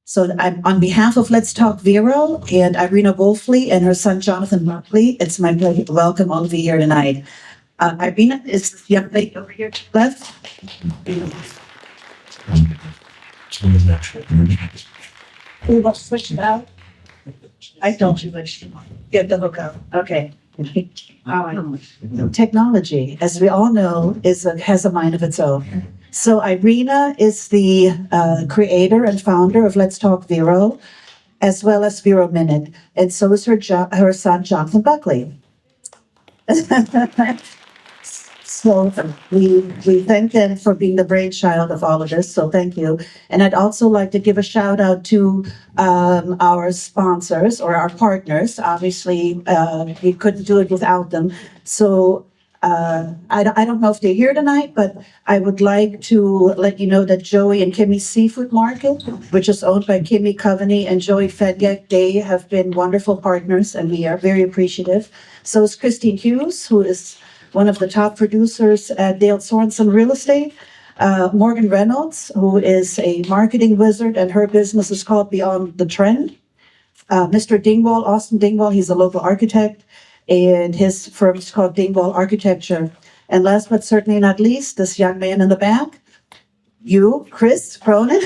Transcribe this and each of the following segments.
So I'm on behalf of Let's Talk Vero and Irina Wolfley and her son Jonathan Buckley. It's my pleasure to welcome all of you here tonight. Irina is the young lady over here to the left. We will switch it out. I told you which. Get the hook out. Okay. All right. Technology, as we all know, has a mind of its own. So Irina is the creator and founder of Let's Talk Vero, as well as Vero Minute, and so is her son Jonathan Buckley. So we thank them for being the brainchild of all of this. So thank you. And I'd also like to give a shout out to our sponsors or our partners. Obviously, we couldn't do it without them. So I don't know if they're here tonight, but I would like to let you know that Joey and Kimmy's Seafood Market, which is owned by Kimmy Coveney and Joey Fedgek, they have been wonderful partners, and we are very appreciative. So is Christine Hughes, who is one of the top producers at Dale Sorensen Real Estate. Morgan Reynolds, who is a marketing wizard, and her business is called Beyond the Trend. Mr. Dingwall, Austin Dingwall, he's a local architect, and his firm is called Dingwall Architecture. And last but certainly not least, this young man in the back, you, Chris Cronin.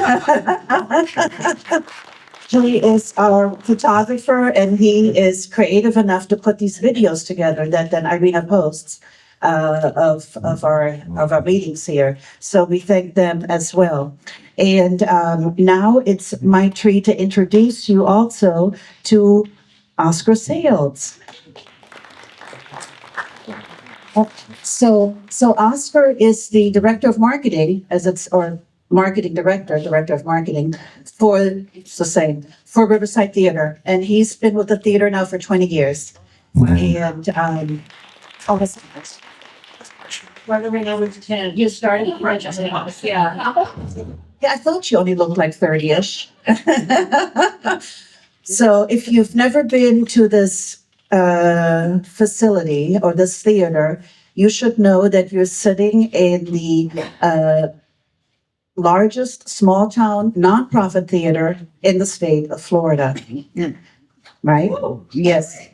He is our photographer, and he is creative enough to put these videos together that then Irina posts of our meetings here. So we thank them as well. And now it's my treat to introduce you also to Oscar Sales. So Oscar is the director of marketing, marketing director of marketing it's the same, for Riverside Theater. And he's been with the theater now for 20 years. And, you started in French, yeah. Yeah, I thought you only looked like 30-ish. So if you've never been to this facility or this theater, you should know that you're sitting in the largest small town nonprofit theater in the state of Florida. Right? Yes.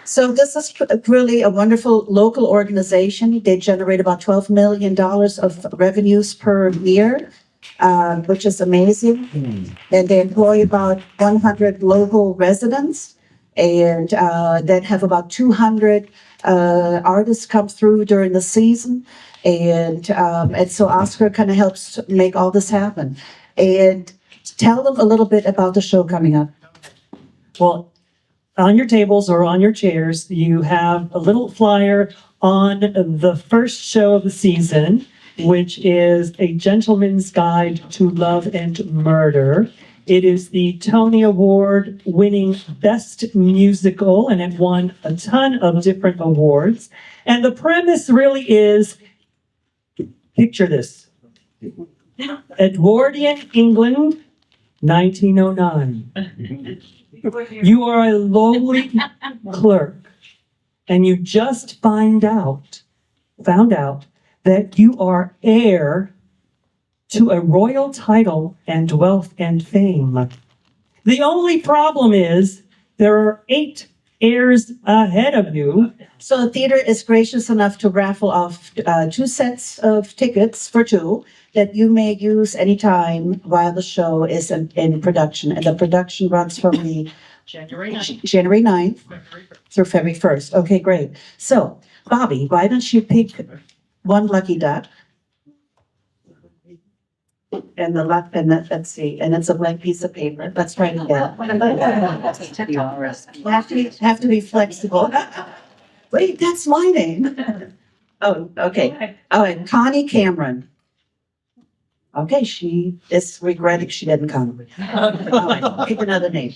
So this is really a wonderful local organization. They generate about $12 million of revenues per year, which is amazing. And they employ about 100 local residents, and then have about 200 artists come through during the season. And so Oscar kind of helps make all this happen. And tell them a little bit about the show coming up. Well, on your tables or on your chairs, you have a little flyer on the first show of the season, which is A Gentleman's Guide to Love and Murder. It is the Tony Award winning Best Musical, and it won a ton of different awards. And the premise really is, picture this, Edwardian England, 1909. You are a lowly clerk, and you just found out that you are heir to a royal title and wealth and fame. The only problem is there are 8 heirs ahead of you. So the theater is gracious enough to raffle off 2 sets of tickets for 2 that you may use anytime while the show is in production. And the production runs from the January 9th through February 1st. Okay, great. So, Bobby, why don't you pick one lucky duck? And let's see, and it's a blank piece of paper. Let's try it again. Have to be flexible. Wait, that's my name. Oh, okay. Oh, and Connie Cameron. Okay, she is regretting she didn't come. All right, pick another name.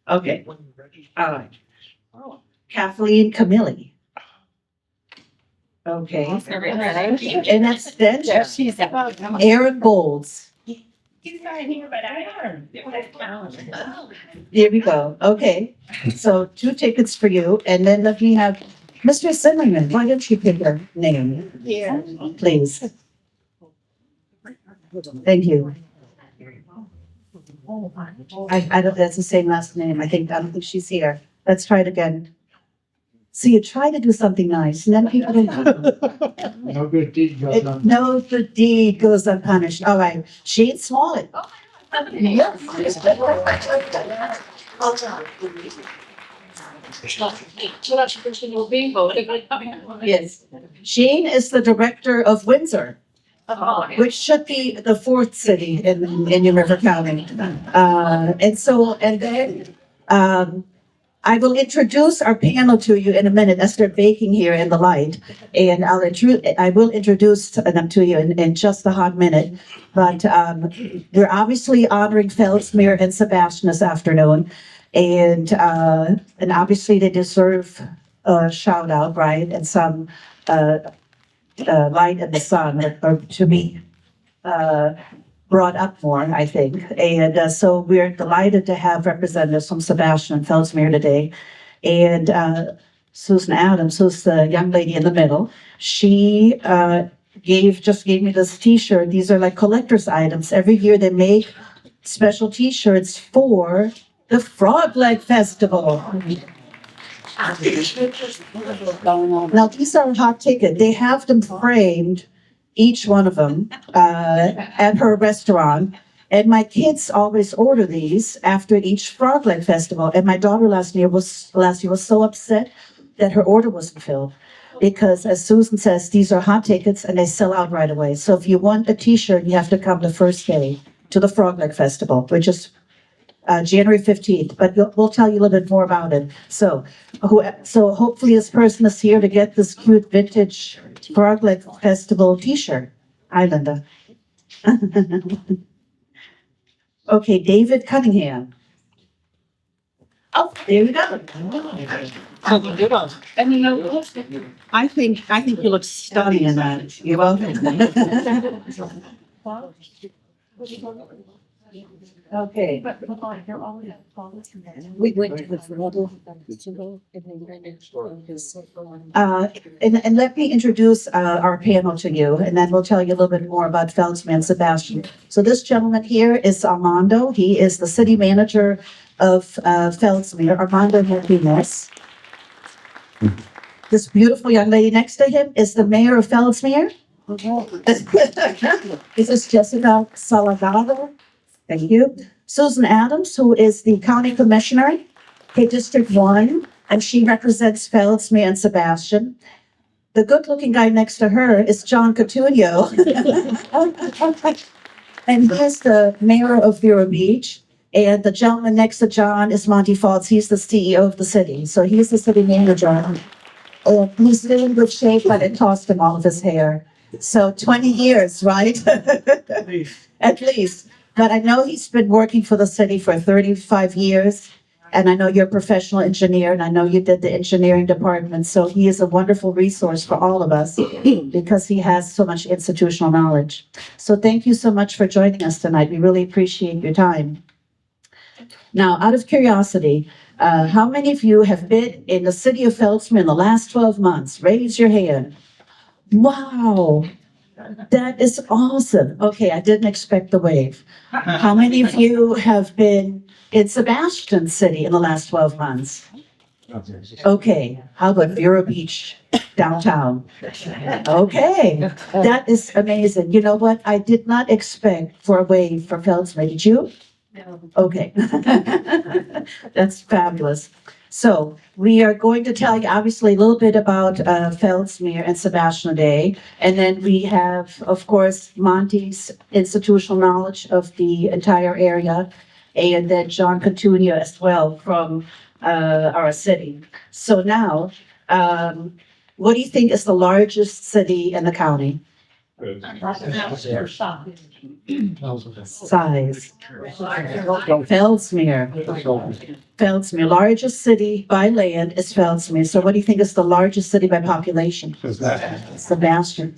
Okay. All right. Kathleen Camilli. Okay. And that's Aaron Bowles. He's not here, but I heard. Here we go. Okay. So 2 tickets for you, and then let me have Mr. Zimmerman. Why don't you pick your name? Yeah. Please. Thank you. I don't, that's the same last name. I don't think she's here. Let's try it again. So you try to do something nice and then people don't. No good deed goes unpunished. No good deed goes unpunished. All right, Shane Smollett. Yes. Yes. Shane is the director of Windsor, which should be the fourth city in New River County. And then, I will introduce our panel to you in a minute. Esther baking here in the light, and I will introduce them to you in just a hot minute. But we're obviously honoring Fellsmere and Sebastian this afternoon, and obviously they deserve a shout out, right? And some light in the sun, or to be brought up more, I think. And so we're delighted to have representatives from Sebastian and Fellsmere today. And Susan Adams, who's the young lady in the middle, she just gave me this T-shirt. These are like collector's items. Every year they make special T-shirts for the Frog Leg Festival. Now, these are hot ticket. They have them framed, each one of them, at her restaurant. And my kids always order these after each Frog Leg Festival. And my daughter last year was so upset that her order wasn't filled. Because as Susan says, these are hot tickets and they sell out right away. So if you want a T-shirt, you have to come the first day to the Frog Leg Festival, which is January 15th, but we'll tell you a little bit more about it. So hopefully this person is here to get this cute vintage Frog Leg Festival T-shirt. Hi, Linda. Okay, David Cunningham. Oh, there you go. I think you look stunning in that. You're welcome. Okay. We went to the Festival And let me introduce our panel to you, and then we'll tell you a little bit more about Fellsmere and Sebastian. So this gentleman here is Armando. He is the city manager of Fellsmere. Armando Martinez. This beautiful young lady next to him is the mayor of Fellsmere. This is Jessica Salgado. Thank you. Susan Adams, who is the county commissioner for District 1, and she represents Fellsmere and Sebastian. The good-looking guy next to her is John Coutinho. And he's the mayor of Vero Beach. And the gentleman next to John is Monty Falls. He's the CEO of the city. So he's the city manager. He's still in good shape, but it cost him all of his hair. So 20 years, right? At least. But I know he's been working for the city for 35 years. And I know you're a professional engineer, and I know you did the engineering department. So he is a wonderful resource for all of us because he has so much institutional knowledge. So thank you so much for joining us tonight. We really appreciate your time. Now, out of curiosity, how many of you have been in the city of Fellsmere in the last 12 months? Raise your hand. Wow, that is awesome. Okay, I didn't expect the wave. How many of you have been in Sebastian City in the last 12 months? Okay, how about Vero Beach downtown? Okay, that is amazing. You know what? I did not expect for a wave for Fellsmere. Did you? No. Okay. That's fabulous. So we are going to tell you obviously a little bit about Fellsmere and Sebastian Day. And then we have, of course, Monty's institutional knowledge of the entire area. And then John Coutinho as well from our city. So now, what do you think is the largest city in the county? Size. Fellsmere. Fellsmere, largest city by land is Fellsmere. So what do you think is the largest city by population? Sebastian.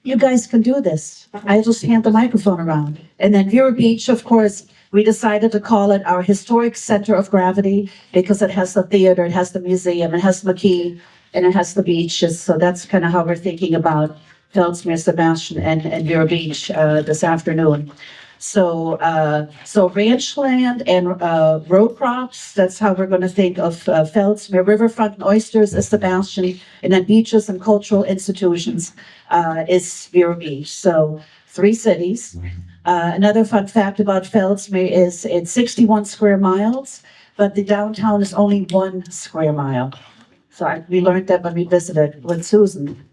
You guys can do this. I just hand the microphone around. And then Vero Beach, of course, we decided to call it our historic center of gravity because it has the theater, it has the museum, it has McKee, and it has the beaches. So that's kind of how we're thinking about Fellsmere, Sebastian, and Vero Beach this afternoon. So ranch land and row crops, that's how we're going to think of Fellsmere. Riverfront and oysters is Sebastian, and then beaches and cultural institutions is Vero Beach. So 3 cities. Another fun fact about Fellsmere is it's 61 square miles, but the downtown is only 1 square mile. So we learned that when we visited with Susan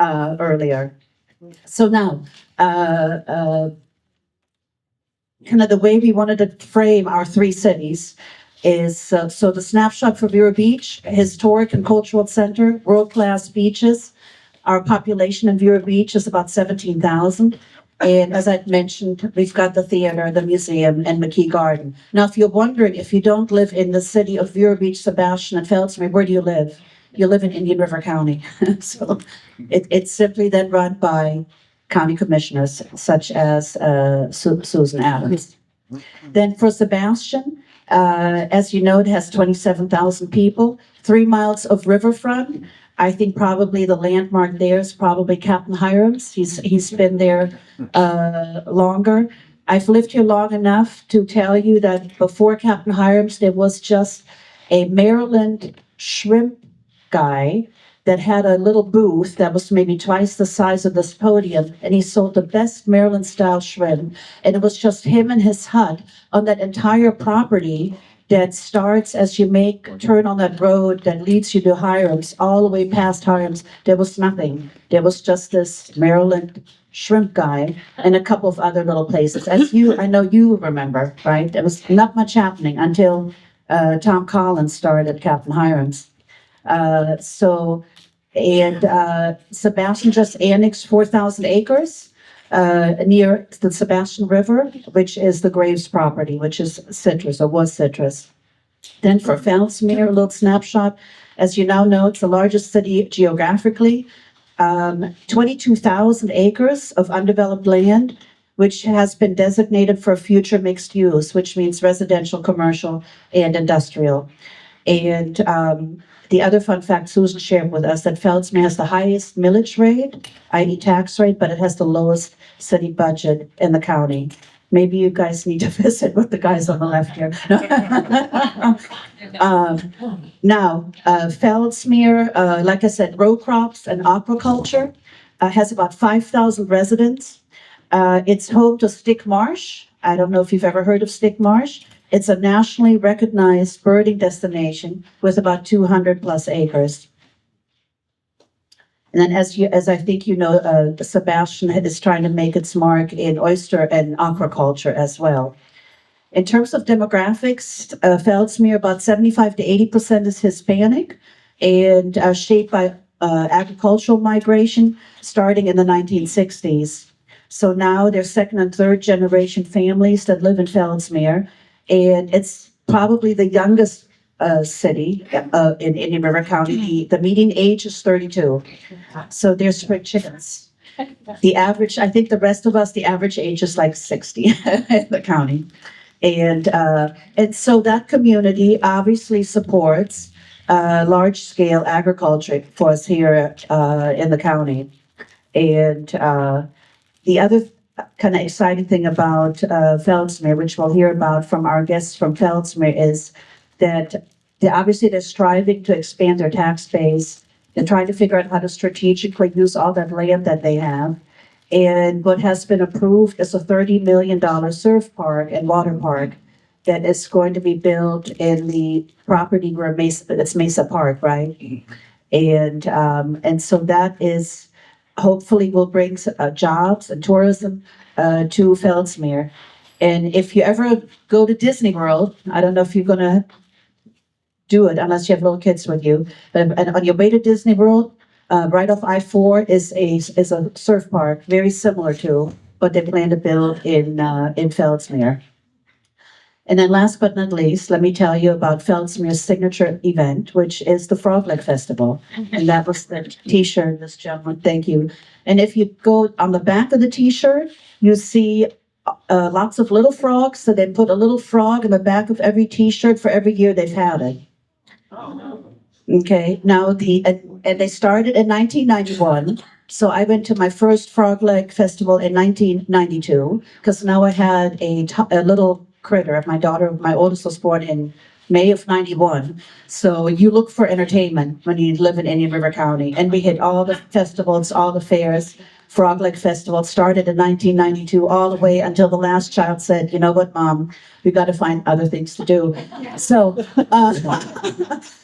earlier. So now, kind of the way we wanted to frame our 3 cities is so the snapshot for Vero Beach, historic and cultural center, world-class beaches. Our population in Vero Beach is about 17,000. And as I mentioned, we've got the theater, the museum, and McKee Garden. Now, if you're wondering, if you don't live in the city of Vero Beach, Sebastian, and Fellsmere, where do you live? You live in Indian River County. So it's simply then run by county commissioners such as Susan Adams. Then for Sebastian, as you know, it has 27,000 people, 3 miles of riverfront. I think probably the landmark there is probably Captain Hiram's. He's been there longer. I've lived here long enough to tell you that before Captain Hiram's, there was just a Maryland shrimp guy that had a little booth that was maybe twice the size of this podium, and he sold the best Maryland style shrimp. And it was just him and his hut on that entire property that starts as you turn on that road that leads you to Hiram's, all the way past Hiram's. There was nothing. There was just this Maryland shrimp guy and a couple of other little places. I know you remember, right? There was not much happening until Tom Collins started Captain Hiram's. Sebastian just annexed 4,000 acres near the Sebastian River, which is the Graves property, which is citrus or was citrus. Then for Fellsmere, a little snapshot. As you now know, it's the largest city geographically. 22,000 acres of undeveloped land, which has been designated for future mixed use, which means residential, commercial, and industrial. And the other fun fact Susan shared with us that Fellsmere has the highest millage rate, i.e. tax rate, but it has the lowest city budget in the county. Maybe you guys need to visit with the guys on the left here. Fellsmere, like I said, row crops and aquaculture, has about 5,000 residents. It's home to Stick Marsh. I don't know if you've ever heard of Stick Marsh. It's a nationally recognized birding destination with about 200 plus acres. And then as I think you know, Sebastian is trying to make its mark in oyster and aquaculture as well. In terms of demographics, Fellsmere, about 75 to 80% is Hispanic and shaped by agricultural migration starting in the 1960s. So now there's second and third generation families that live in Fellsmere. And it's probably the youngest city in Indian River County. The median age is 32. So they're spring chickens. The average, I think the rest of us, the average age is like 60 in the county. And so that community obviously supports large scale agriculture for us here in the county. And the other kind of exciting thing about Fellsmere, which we'll hear about from our guests from Fellsmere, is that they're striving to expand their tax base. They're trying to figure out how to strategically use all that land that they have. And what has been approved is a $30 million surf park and water park that is going to be built in the property where it's Mesa Park, right? And so that is hopefully will bring jobs and tourism to Fellsmere. And if you ever go to Disney World, I don't know if you're going to do it unless you have little kids with you, but on your way to Disney World, right off I-4 is a surf park, very similar to what they plan to build in Fellsmere. And then last but not least, let me tell you about Fellsmere's signature event, which is the Frog Leg Festival. And that was the t-shirt, this gentleman, thank you. And if you go on the back of the t-shirt, you see lots of little frogs. So they put a little frog in the back of every t-shirt for every year they've had it. Okay, now and they started in 1991. So I went to my first Frog Leg Festival in 1992 because now I had a little critter. My oldest was born in May of 91. So you look for entertainment when you live in Indian River County. And we hit all the festivals, all the fairs. Frog Leg Festival started in 1992 all the way until the last child said, you know what, Mom, we got to find other things to do. So,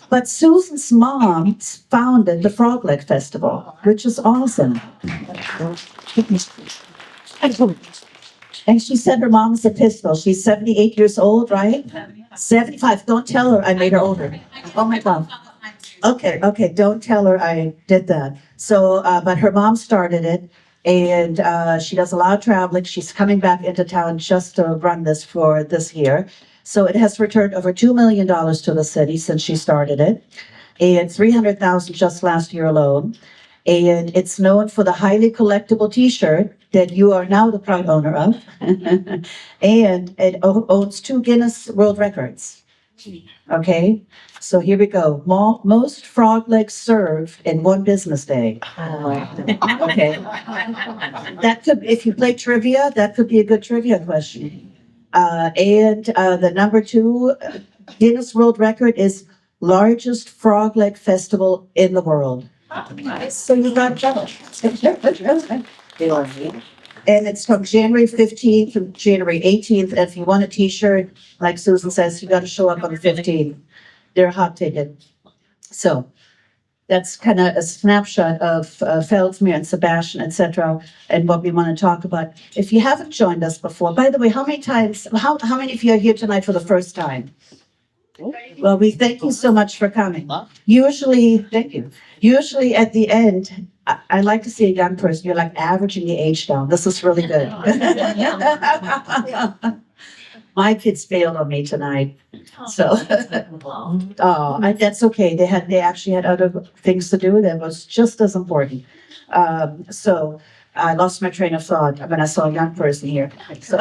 but Susan's mom founded the Frog Leg Festival, which is awesome. And she said her mom's a pistol. She's 78 years old, right? 75. Don't tell her I made her older. Oh my God. Okay. Don't tell her I did that. So, but her mom started it, and she does a lot of traveling. She's coming back into town just to run this for this year. So it has returned over $2 million to the city since she started it, and 300,000 just last year alone. And it's known for the highly collectible T-shirt that you are now the proud owner of, and it owns 2 Guinness World Records. Okay, so here we go. Most frog legs served in one business day. Okay, that could, if you play trivia, that could be a good trivia question. And the number 2 Guinness World Record is largest frog leg festival in the world. So you got trouble. And it's from January 15th to January 18th. And if you want a T-shirt, like Susan says, you got to show up on the 15th. They're a hot ticket. So that's kind of a snapshot of Fellsmere and Sebastian, etc., and what we want to talk about. If you haven't joined us before, by the way, how many of you are here tonight for the first time? Well, we thank you so much for coming. Thank you. Usually at the end, I like to see a young person. You're like averaging the age down. This is really good. My kids failed on me tonight. So, that's okay. They actually had other things to do that was just as important. So I lost my train of thought when I saw a young person here. So,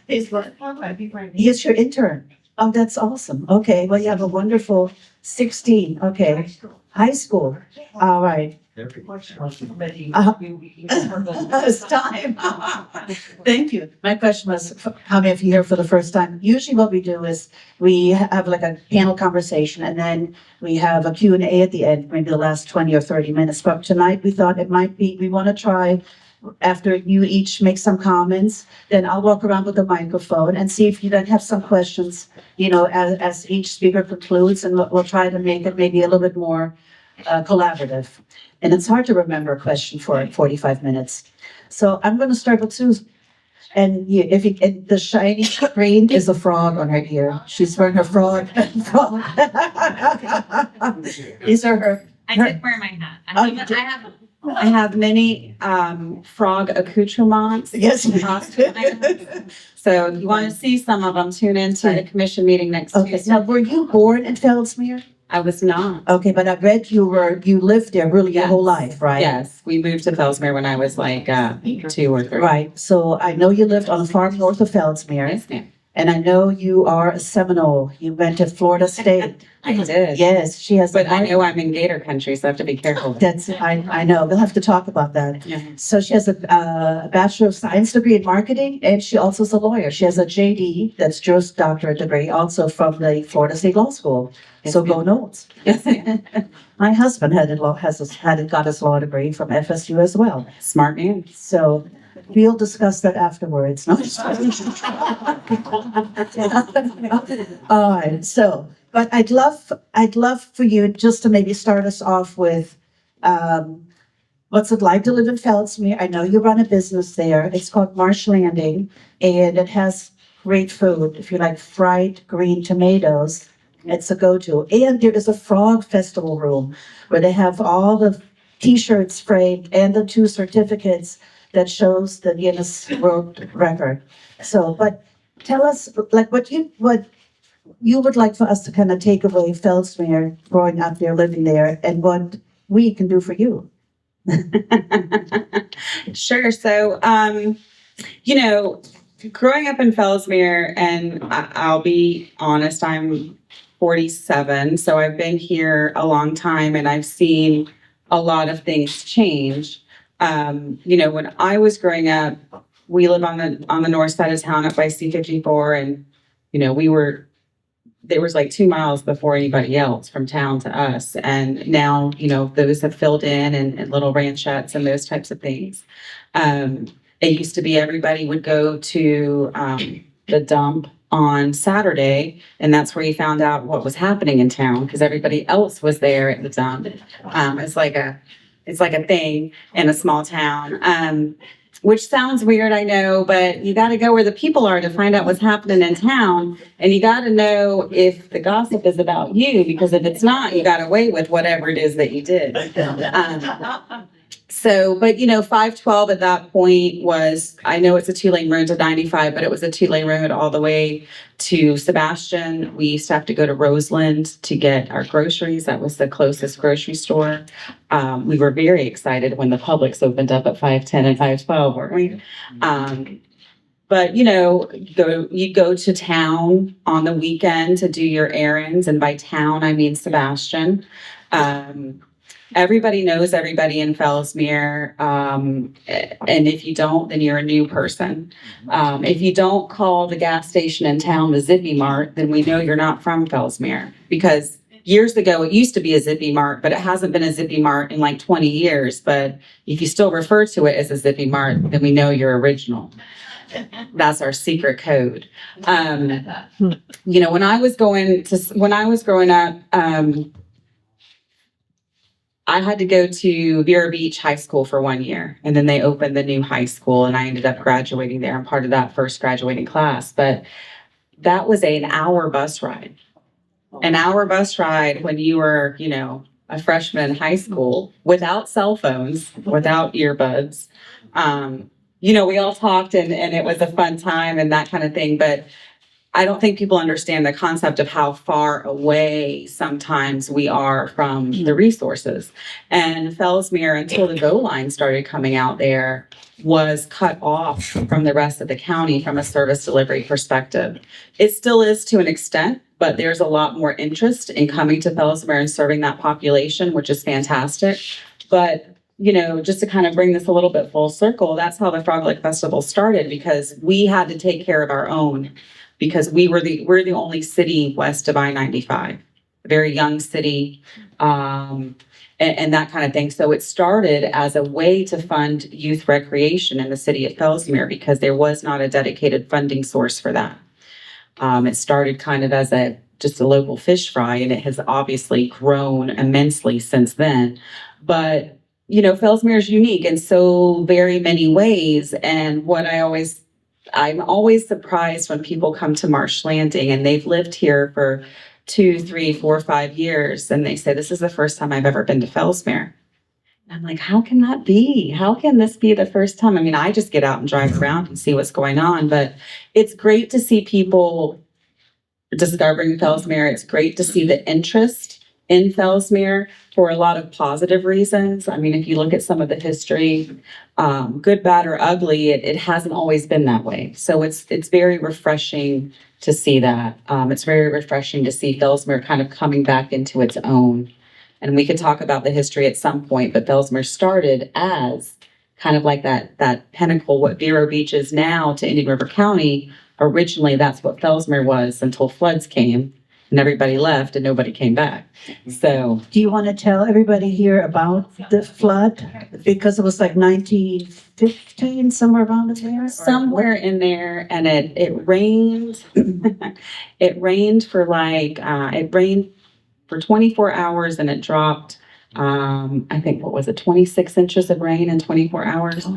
he's your intern. Oh, that's awesome. Okay, well, you have a wonderful 16. Okay, high school. All right. It's time. Thank you. My question was, how many of you here for the first time? Usually what we do is we have like a panel conversation, and then we have a Q&A at the end, maybe the last 20 or 30 minutes. But tonight we thought it might be, we want to try, after you each make some comments, then I'll walk around with the microphone and see if you then have some questions, as each speaker concludes, and we'll try to make it maybe a little bit more collaborative. And it's hard to remember a question for 45 minutes. So I'm going to start with Susan. And the shiny green is a frog on her ear. She's wearing her frog. These are her. I did wear my hat. I have many frog accoutrements. Yes. So if you want to see some of them, tune into the commission meeting next Okay. Tuesday. Now, were you born in Fellsmere? I was not. Okay, but I read you lived there really your Yes. whole life, right? Yes, we moved to Fellsmere when I was like 2 or 3. Right. So I know you lived on a farm north of Fellsmere. Yes, ma'am. And I know you are a Seminole. You went to Florida State. I did. Yes, she has. But I know I'm in Gator country, so I have to be careful. I know. We'll have to talk about that. Yeah. So she has a Bachelor of Science degree in marketing, and she also is a lawyer. She has a JD, that's Juris Doctorate degree, also from the Florida State Law School. So go Notes. Yes, ma'am. My husband got his law degree from FSU as well. Smart man. So we'll discuss that afterwards. No? All right. So, but I'd love for you just to maybe start us off with, what's it like to live in Fellsmere? I know you run a business there. It's called Marsh Landing, and it has great food. If you like fried green tomatoes, it's a go-to. And there is a frog festival room where they have all the T-shirts framed and the 2 certificates that shows the Guinness World Record. So, but tell us, like, what you would like for us to kind of take away Fellsmere, growing up there, living there, and what we can do for you. Sure. So, growing up in Fellsmere, and I'll be honest, I'm 47, so I've been here a long time, and I've seen a lot of things change. When I was growing up, we live on the north side of town up by C-54, and there was like 2 miles before anybody else from town to us. And now, those have filled in and little ranchettes and those types of things. It used to be everybody would go to the dump on Saturday, and that's where you found out what was happening in town because everybody else was there at the dump. It's like a thing in a small town. Which sounds weird, I know, but you got to go where the people are to find out what's happening in town. And you got to know if the gossip is about you, because if it's not, you got away with whatever it is that you did. But 512 at that point was, I know it's a 2-lane road to 95, but it was a 2-lane road all the way to Sebastian. We used to have to go to Roseland to get our groceries. That was the closest grocery store. We were very excited when the Publix opened up at 510 and 512, weren't we? But you go to town on the weekend to do your errands, and by town I mean Sebastian. Everybody knows everybody in Fellsmere, and if you don't, then you're a new person. If you don't call the gas station in town the Zippy Mart, then we know you're not from Fellsmere, because years ago it used to be a Zippy Mart, but it hasn't been a Zippy Mart in like 20 years. But if you still refer to it as a Zippy Mart, then we know you're original. That's our secret code. When I was growing up, I had to go to Vero Beach High School for 1 year, and then they opened the new high school, and I ended up graduating there. I'm part of that first graduating class, but that was an hour bus ride. An hour bus ride when you were, a freshman in high school, without cell phones, without earbuds. We all talked, and it was a fun time and that kind of thing, but I don't think people understand the concept of how far away sometimes we are from the resources. And Fellsmere, until the GO line started coming out there, was cut off from the rest of the county from a service delivery perspective. It still is to an extent, but there's a lot more interest in coming to Fellsmere and serving that population, which is fantastic. But just to kind of bring this a little bit full circle, that's how the Frog Lake Festival started, because we had to take care of our own. Because we're the only city west of I-95, a very young city, and that kind of thing. So it started as a way to fund youth recreation in the city of Fellsmere, because there was not a dedicated funding source for that. It started kind of as just a local fish fry, and it has obviously grown immensely since then. But Fellsmere is unique in so very many ways, and I'm always surprised when people come to Marsh Landing and they've lived here for 2, 3, 4, 5 years, and they say, "This is the first time I've ever been to Fellsmere." And I'm like, how can that be? How can this be the first time? I mean, I just get out and drive around and see what's going on, but it's great to see people discovering Fellsmere. It's great to see the interest in Fellsmere for a lot of positive reasons. I mean, if you look at some of the history, good, bad, or ugly, it hasn't always been that way. So it's very refreshing to see that. It's very refreshing to see Fellsmere kind of coming back into its own. And we could talk about the history at some point, but Fellsmere started as kind of like that pinnacle, what Vero Beach is now to Indian River County. Originally, that's what Fellsmere was until floods came. And everybody left and nobody came back. So, Do you want to tell everybody here about the flood? Because it was like 1915, somewhere around there? somewhere in there, and it rained. It rained for 24 hours, and it dropped, I think, 26 inches of rain in 24 hours.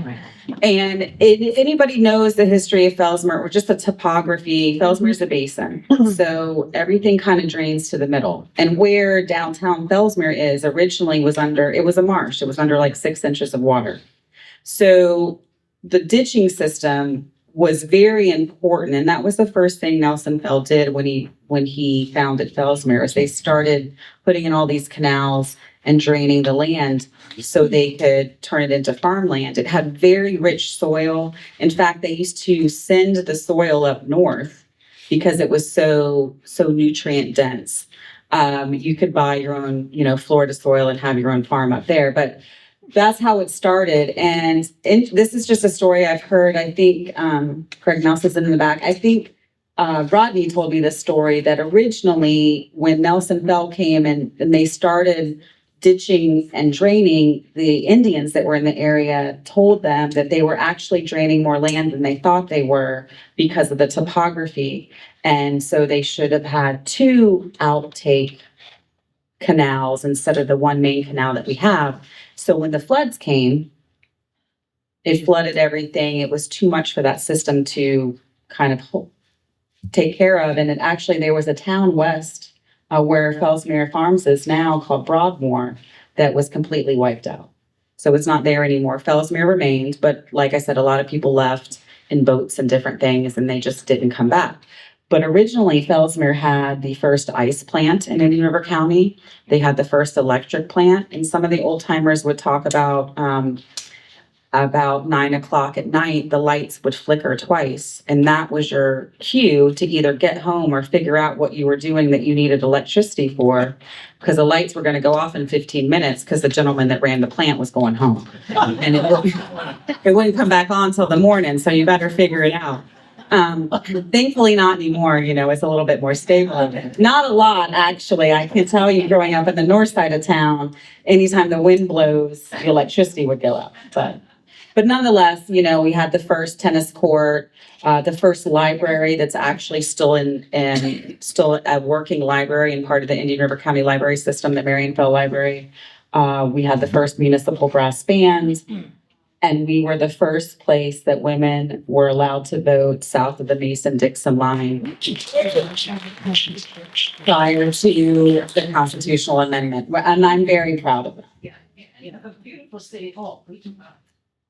And if anybody knows the history of Fellsmere or just the topography, Fellsmere is a basin. So everything kind of drains to the middle. And where downtown Fellsmere is originally it was a marsh. It was under like 6 inches of water. So the ditching system was very important. And that was the first thing Nelson Fell did when he founded Fellsmere, is they started putting in all these canals and draining the land so they could turn it into farmland. It had very rich soil. In fact, they used to send the soil up north because it was so nutrient dense. You could buy your own, Florida soil and have your own farm up there. But that's how it started. And this is just a story I've heard. I think Craig Nelson's in the back. I think Rodney told me this story that originally when Nelson Fell came and they started ditching and draining, the Indians that were in the area told them that they were actually draining more land than they thought they were because of the topography. And so they should have had two outtake canals instead of the one main canal that we have. So when the floods came, it flooded everything. It was too much for that system to kind of take care of. And there was a town west where Fellsmere Farms is now called Broadmoor that was completely wiped out. So it's not there anymore. Fellsmere remained, but like I said, a lot of people left in boats and different things and they just didn't come back. But originally, Fellsmere had the first ice plant in Indian River County. They had the first electric plant, and some of the old timers would talk about 9 o'clock at night, the lights would flicker twice, and that was your cue to either get home or figure out what you were doing that you needed electricity for, because the lights were going to go off in 15 minutes because the gentleman that ran the plant was going home, and it wouldn't come back on till the morning. So you better figure it out. Thankfully not anymore, it's a little bit more stable. Not a lot, actually. I can tell you, growing up in the north side of town, anytime the wind blows, the electricity would go up. But nonetheless, we had the first tennis court, the first library that's actually still still a working library and part of the Indian River County Library System, the Marion Fell Library. We had the first municipal brass band. And we were the first place that women were allowed to vote south of the Mason-Dixon line prior to the constitutional amendment. And I'm very proud of it. A beautiful city hall.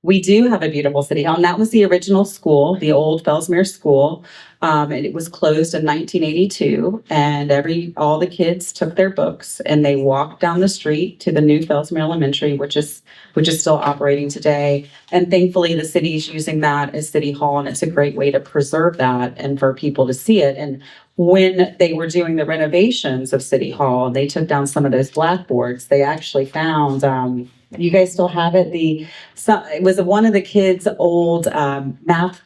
We do have a beautiful city hall, and that was the original school, the old Fellsmere School. And it was closed in 1982, and all the kids took their books and they walked down the street to the new Fellsmere Elementary, which is still operating today. And thankfully, the city's using that as City Hall, and it's a great way to preserve that and for people to see it. And when they were doing the renovations of City Hall, they took down some of those blackboards. They actually found, you guys still have it? It was one of the kids' old math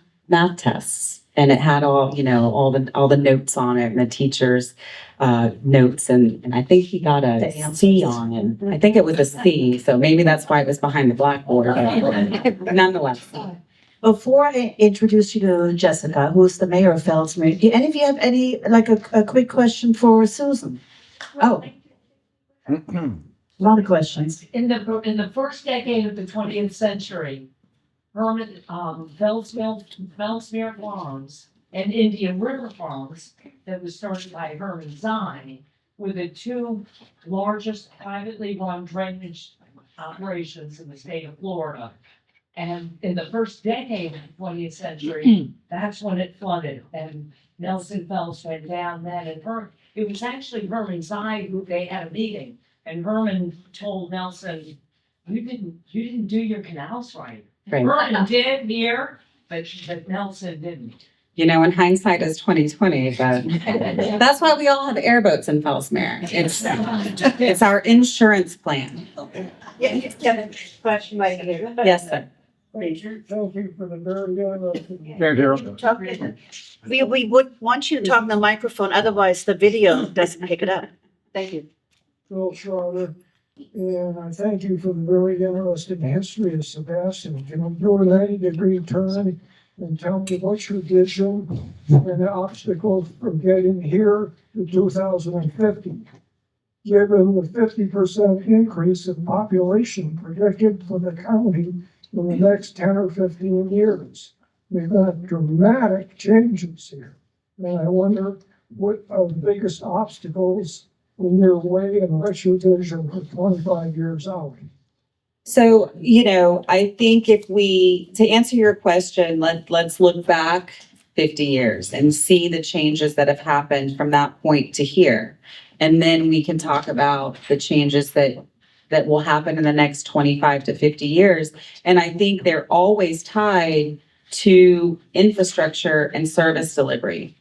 tests, and it had all the notes on it and the teachers' notes, and I think he got a C on it. I think it was a C, so maybe that's why it was behind the blackboard. But nonetheless. Before I introduce you to Jessica, who's the mayor of Fellsmere, do any of you have a quick question for Susan? Oh. A lot of questions. In the first decade of the 20th century, Fellsmere Farms and Indian River Farms, that was started by Herman Zine, were the two largest privately run drainage operations in the state of Florida. And in the first decade of the 20th century, that's when it flooded, and Nelson Phelps went down then. And it was actually Herman Zine who they had a meeting, and Herman told Nelson, "You didn't do your canals right." Right. Herman did here, but Nelson didn't. In hindsight is 2020, but that's why we all have airboats in Fellsmere. It's our insurance plan. Yeah, question right here. Yes, sir. Thank you for the very we would want you to talk in the microphone, otherwise the video doesn't pick it up. Thank you. Phil Schroeder, and I thank you for the very interesting history of Sebastian. Can you do a 90-degree turn and tell me what your vision and the obstacles for getting here to 2050? Given the 50% increase in population predicted for the county in the next 10 or 15 years, we've got dramatic changes here. And I wonder what are the biggest obstacles in your way and what's your vision for 25 years out? So, I think to answer your question, let's look back 50 years and see the changes that have happened from that point to here. And then we can talk about the changes that will happen in the next 25 to 50 years. And I think they're always tied to infrastructure and service delivery.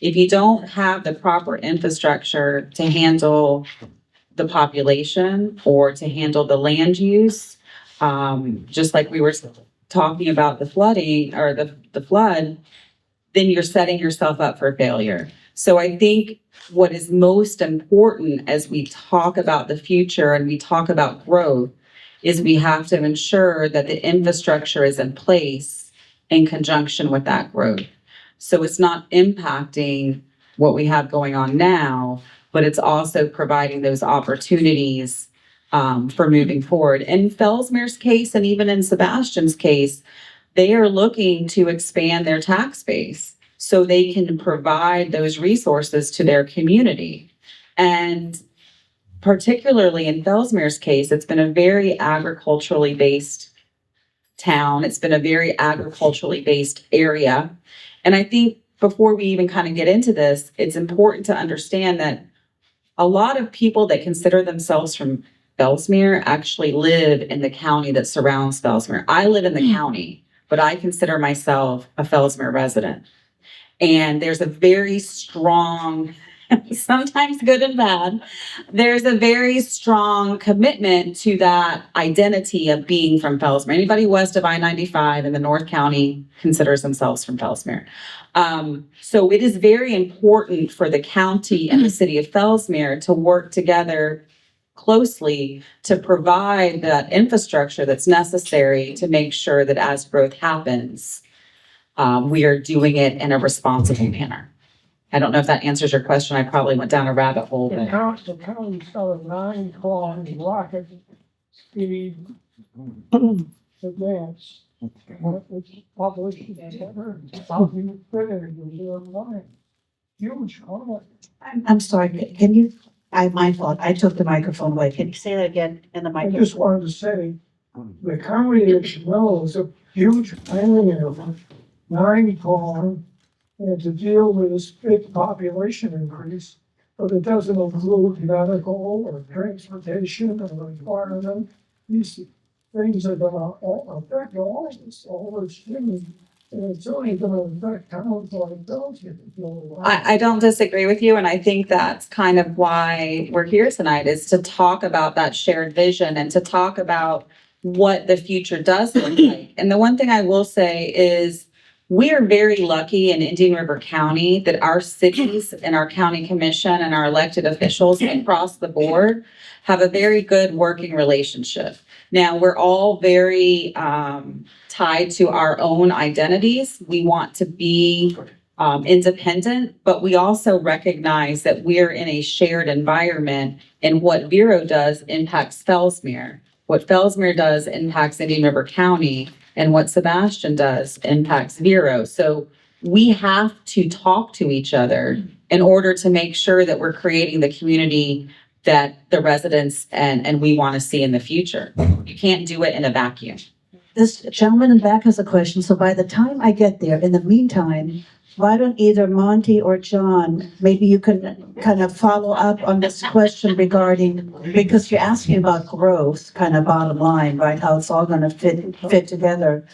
If you don't have the proper infrastructure to handle the population or to handle the land use, just like we were talking about the flooding or the flood, then you're setting yourself up for failure. So I think what is most important as we talk about the future and we talk about growth is we have to ensure that the infrastructure is in place in conjunction with that growth. So it's not impacting what we have going on now, but it's also providing those opportunities for moving forward. In Fellsmere's case, and even in Sebastian's case, they are looking to expand their tax base so they can provide those resources to their community. And particularly in Fellsmere's case, it's been a very agriculturally based town. It's been a very agriculturally based area. And I think before we even kind of get into this, it's important to understand that a lot of people that consider themselves from Fellsmere actually live in the county that surrounds Fellsmere. I live in the county, but I consider myself a Fellsmere resident. And there's a very strong, sometimes good and bad, there's a very strong commitment to that identity of being from Fellsmere. Anybody west of I-95 in the North County considers themselves from Fellsmere. So it is very important for the county and the city of Fellsmere to work together closely to provide that infrastructure that's necessary to make sure that as growth happens, we are doing it in a responsible manner. I don't know if that answers your question. I probably went down a rabbit hole, The but county's got a 9-kilometer rocket speed advance. It's published ever, something better than your line. Huge comment. I'm sorry, can you, my fault, I took the microphone away. Can you say that again in the I microphone? just wanted to say, the county as well is a huge area, 9 kilometers, and to deal with this big population increase, but it doesn't include medical or transportation or environment. These things are gonna affect all of us, all those things. And it's only gonna affect towns like those. I don't disagree with you. And I think that's kind of why we're here tonight is to talk about that shared vision and to talk about what the future does look like. And the one thing I will say is we are very lucky in Indian River County that our cities and our county commission and our elected officials across the board have a very good working relationship. Now, we're all very tied to our own identities. We want to be independent, but we also recognize that we're in a shared environment, and what Vero does impacts Fellsmere. What Fellsmere does impacts Indian River County, and what Sebastian does impacts Vero. So we have to talk to each other in order to make sure that we're creating the community that the residents and we want to see in the future. You can't do it in a vacuum. This gentleman in back has a question, so by the time I get there, in the meantime, why don't either Monty or John, maybe you can kind of follow up on this question regarding, because you're asking about growth, kind of bottom line, right? How it's all gonna fit together,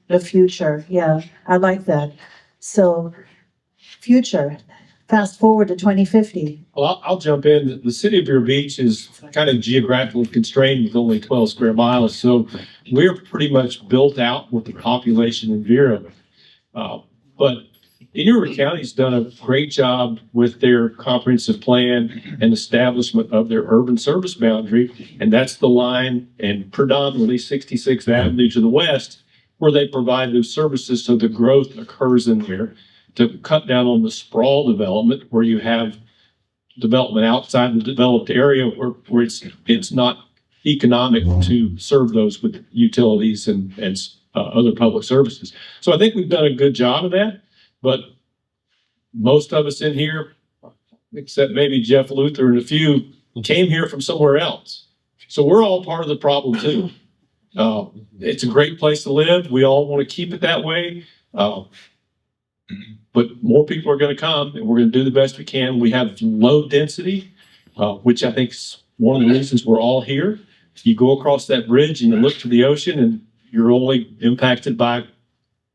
the future, yeah, I like that. So, future, fast forward to 2050. Well, I'll jump in. The city of Vero Beach is kind of geographically constrained with only 12 square miles. So we're pretty much built out with the population in Vero. But Indian River County's done a great job with their comprehensive plan and establishment of their urban service boundary. And that's the line and predominantly 66th Avenue to the west, where they provide those services so the growth occurs in there to cut down on the sprawl development where you have development outside the developed area where it's not economic to serve those with utilities and other public services. So I think we've done a good job of that, but most of us in here, except maybe Jeff Luther and a few, came here from somewhere else. So we're all part of the problem too. It's a great place to live. We all want to keep it that way. But more people are going to come and we're going to do the best we can. We have low density, which I think is one of the reasons we're all here. You go across that bridge and you look to the ocean and you're only impacted by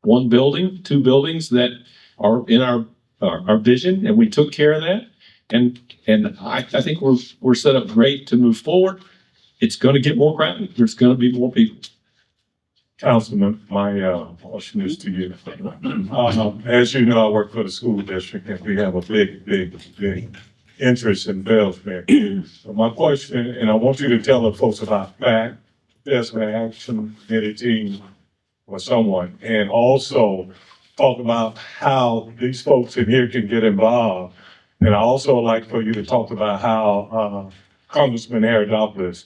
one building, two buildings that are in our our vision, and we took care of that. And I think we're set up great to move forward. It's going to get more crowded. There's going to be more people. Councilman, my question is to you. As you know, I work for the school district and we have a big interest in Fellsmere. So my question, and I want you to tell the folks about FACT, Fellsmere Action Committee team or someone, and also talk about how these folks in here can get involved. And I also like for you to talk about how Congressman Harry Douglas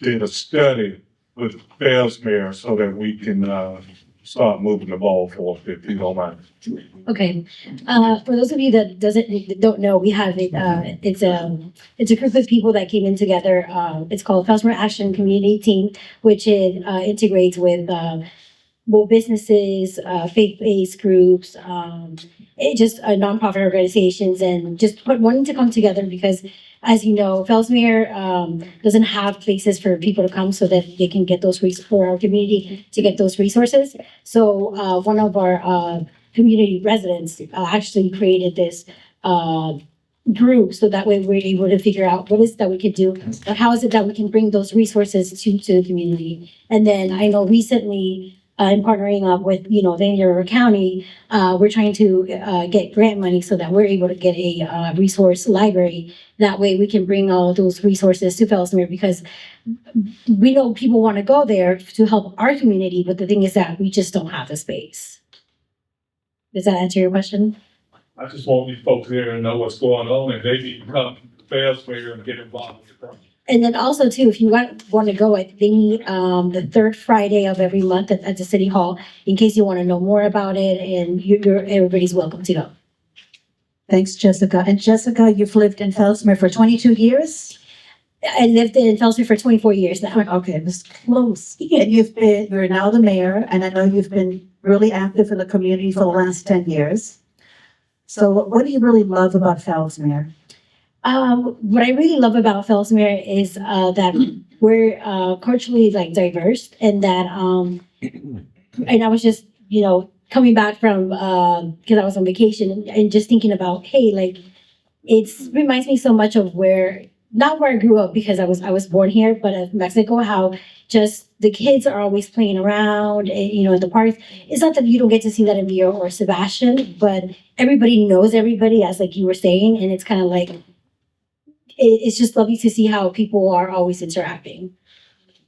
did a study with Fellsmere so that we can start moving the ball forward, if you don't mind. Okay, for those of you that don't know, we have it. It's a group of people that came in together. It's called Fellsmere Action Community Team, which it integrates with both businesses, faith-based groups, just nonprofit organizations, and just wanting to come together because, as you know, Fellsmere doesn't have places for people to come so that they can get those for our community to get those resources. So one of our community residents actually created this group so that way we're able to figure out what is that we could do, or how is it that we can bring those resources to the community. And then I know recently, in partnering up with, the Indian River County, we're trying to get grant money so that we're able to get a resource library. That way we can bring all those resources to Fellsmere because we know people want to go there to help our community, but the thing is that we just don't have the space. Does that answer your question? I just want these folks here to know what's going on and they need to come to Fellsmere and get involved with the project. And then also too, if you want to go, they meet the third Friday of every month at the city hall. In case you want to know more about it, and everybody's welcome to go. Thanks, Jessica. And Jessica, you've lived in Fellsmere for 22 years? I lived in Fellsmere for 24 years now. Okay, this is close. And you're now the mayor, and I know you've been really active in the community for the last 10 years. So what do you really love about Fellsmere? What I really love about Fellsmere is that we're culturally diverse, and that and I was just coming back from because I was on vacation and just thinking about it reminds me so much of not where I grew up because I was born here, but of Mexico. How just the kids are always playing around, and, in the parks. It's not that you don't get to see that in Vero or Sebastian, but everybody knows everybody, as you were saying, and it's kind of it's just lovely to see how people are always interacting.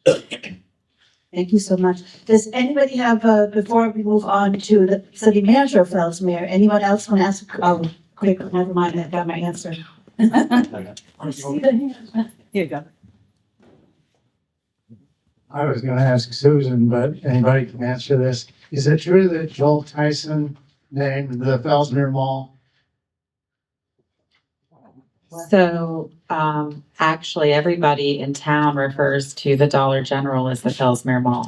Thank you so much. Does anybody have, before we move on to the city manager of Fellsmere, anyone else want to ask? Oh, quick, never mind, I got my answer. Here you go. I was gonna ask Susan, but anybody can answer this. Is it true that Joel Tyson named the Fellsmere Mall? So, actually, everybody in town refers to the Dollar General as the Fellsmere Mall.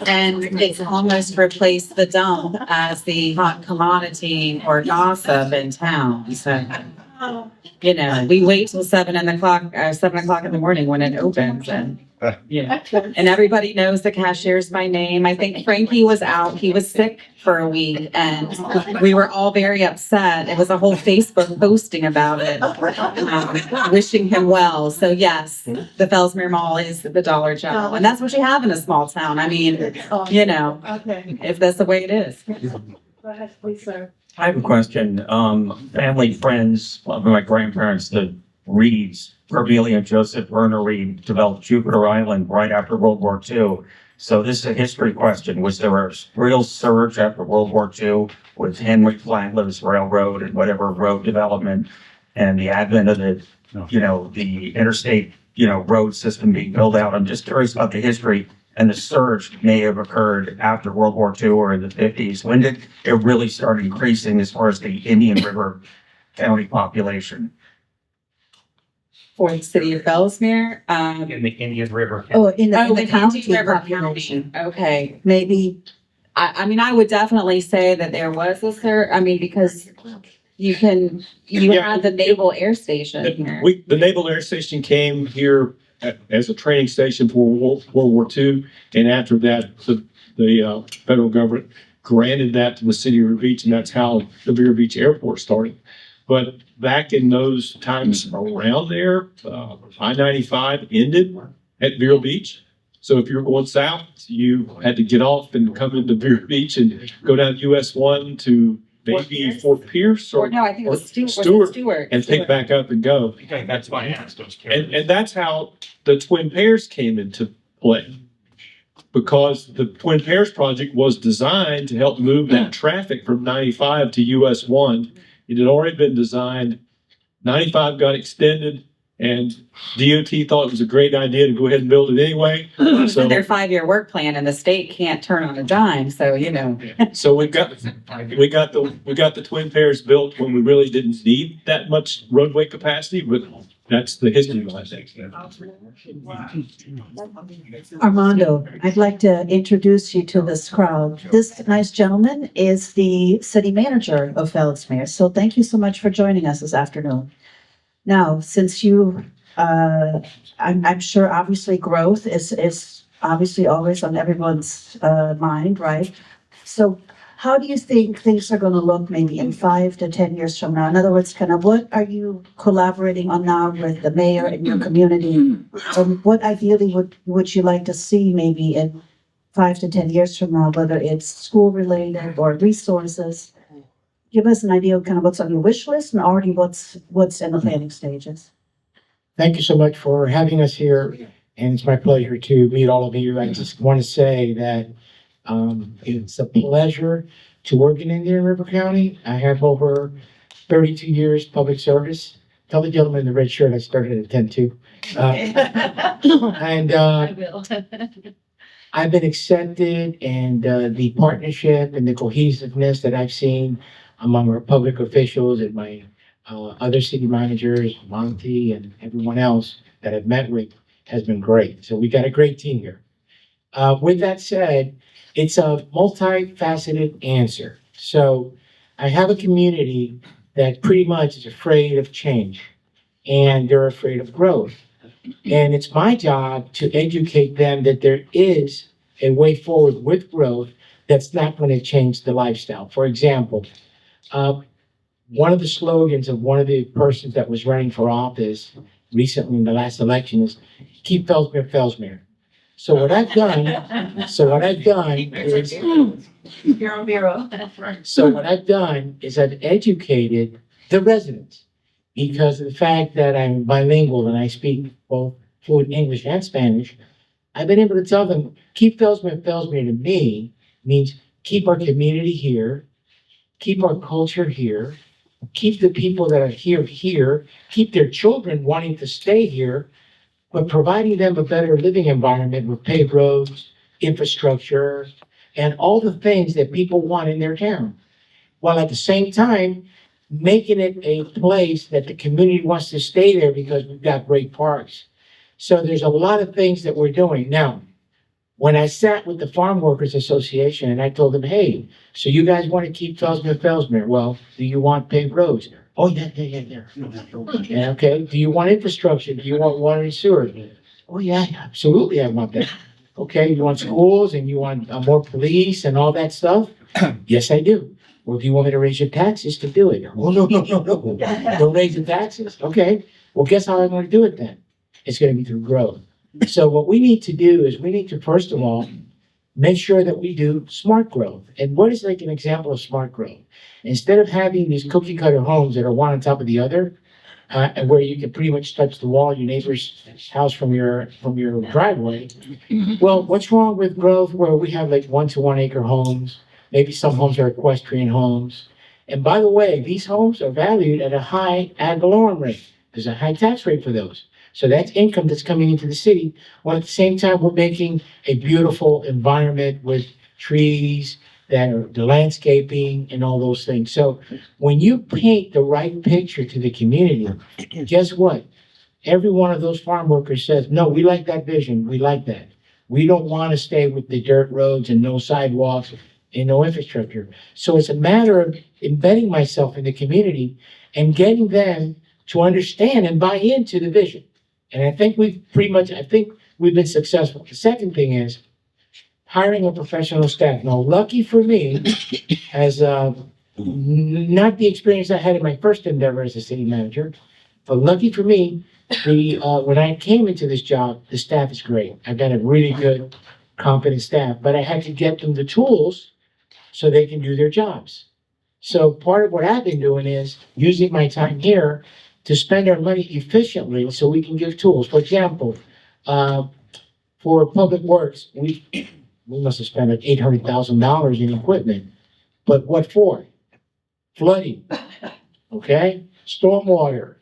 And it's almost replaced the dump as the hot commodity or gossip in town. So, we wait till 7 o'clock in the morning when it opens, and and everybody knows the cashiers by name. I think Frankie was out; he was sick for a week, and we were all very upset. It was a whole Facebook posting about it, wishing him well. So yes, the Fellsmere Mall is the Dollar General, and that's what you have in a small town. I mean, Okay. if that's the way it is. Go ahead, please, sir. I have a question. Family, friends, of my grandparents, the Reeds, Cordelia and Joseph Werner Reed, developed Jupiter Island right after World War II. So this is a history question. Was there a real surge after World War II with Henry Flagler's railroad and whatever road development and the advent of the interstate, road system being built out? I'm just curious about the history. And the surge may have occurred after World War II or in the 50s. When did it really start increasing as far as the Indian River County population? For the city of Fellsmere, In the Indian River County. Oh, in the in county Indian River population. County. Okay. Maybe, I would definitely say that there was a surge. Because you Yeah. had the Naval Air Station here. The Naval Air Station came here as a training station for World War II, and after that, the federal government granted that to the city of Vero Beach, and that's how the Vero Beach Airport started. But back in those times around there, I-95 ended at Vero Beach. So if you were going south, you had to get off and come into Vero Beach and go down US 1 to maybe Fort Pierce Or no, I think it was or Stewart. and pick back up and go. Okay, that's why I asked. I was And, curious. and that's how the Twin Pairs came into play. Because the Twin Pairs project was designed to help move that traffic from 95 to US 1. It had already been designed. 95 got extended, and DOT thought it was a great idea to go ahead and build it anyway. So their 5-year work plan, and the state can't turn on a dime, so, you know. So we got the Twin Pairs built when we really didn't need that much roadway capacity, but that's the history behind it. Armando, I'd like to introduce you to this crowd. This nice gentleman is the city manager of Fellsmere. So thank you so much for joining us this afternoon. Now, since you, I'm sure obviously growth is obviously always on everyone's mind, right? So how do you think things are going to look maybe in 5 to 10 years from now? In other words, kind of what are you collaborating on now with the mayor and your community? What ideally would you like to see maybe in 5 to 10 years from now, whether it's school related or resources? Give us an idea of kind of what's on your wish list and already what's in the planning stages. Thank you so much for having us here, and it's my pleasure to meet all of you. I just want to say that it's a pleasure to work in Indian River County. I have over 32 years public service. Tell the gentleman in the red shirt I started at 10 too. And I will. I've been accepted, and the partnership and the cohesiveness that I've seen among our public officials and my other city managers, Monty, and everyone else that I've met with has been great. So we got a great team here. With that said, it's a multifaceted answer. So I have a community that pretty much is afraid of change, and they're afraid of growth. And it's my job to educate them that there is a way forward with growth that's not going to change the lifestyle. For example, one of the slogans of one of the persons that was running for office recently in the last election is "Keep Fellsmere, Fellsmere." So what I've done is I've educated the residents, because of the fact that I'm bilingual and I speak both fluent English and Spanish. I've been able to tell them, keep Fellsmere, Fellsmere to me means keep our community here, keep our culture here, keep the people that are here, keep their children wanting to stay here, but providing them a better living environment with paved roads, infrastructure, and all the things that people want in their town. While at the same time, making it a place that the community wants to stay there because we've got great parks. So there's a lot of things that we're doing. Now, when I sat with the Farm Workers Association and I told them, hey, so you guys want to keep Fellsmere? Well, do you want paved roads? Oh, yeah. Yeah, okay. Do you want infrastructure? Do you want water and sewer? Oh, yeah, absolutely, I want that. Okay, you want schools and you want more police and all that stuff? Yes, I do. Well, do you want me to raise your taxes to do it? Oh, no. Don't raise the taxes? Okay. Well, guess how I'm going to do it then? It's going to be through growth. So what we need to do is we need to, first of all, make sure that we do smart growth. And what is like an example of smart growth? Instead of having these cookie cutter homes that are one on top of the other, and where you can pretty much touch the wall of your neighbor's house from your driveway. Well, what's wrong with growth where we have like 1 to 1 acre homes? Maybe some homes are equestrian homes. And by the way, these homes are valued at a high ad valorem rate. There's a high tax rate for those. So that's income that's coming into the city, while at the same time, we're making a beautiful environment with trees, that are the landscaping and all those things. So when you paint the right picture to the community, guess what? Every one of those farm workers says, no, we like that vision. We like that. We don't want to stay with the dirt roads and no sidewalks and no infrastructure. So it's a matter of embedding myself in the community and getting them to understand and buy into the vision. And I think we've been successful. The second thing is, hiring a professional staff. Now, lucky for me, as not the experience I had in my first endeavor as a city manager, but lucky for me, when I came into this job, the staff is great. I've got a really good, competent staff, but I had to get them the tools so they can do their jobs. So part of what I've been doing is using my time here to spend our money efficiently so we can give tools. For example, for Public Works, we must have spent like $800,000 in equipment. But what for? Flooding, okay? Stormwater.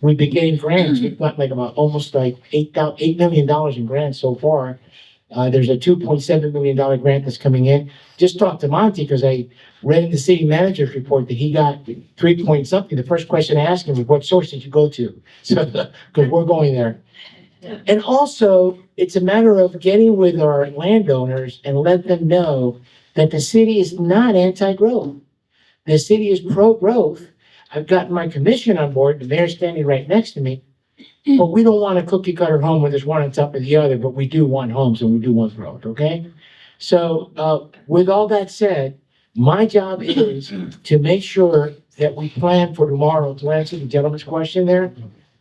We've been getting grants. We've got like about almost like $8 million in grants so far. There's a $2.7 million grant that's coming in. Just talked to Monty because I read in the city manager's report that he got 3 point something. The first question I asked him was, what source did you go to? So, because we're going there. And also, it's a matter of getting with our landowners and let them know that the city is not anti-growth. The city is pro-growth. I've gotten my commission on board, the mayor's standing right next to me. But we don't want a cookie cutter home where there's one on top of the other, but we do want homes and we do want growth, okay? So, with all that said, my job is to make sure that we plan for tomorrow. To answer the gentleman's question there,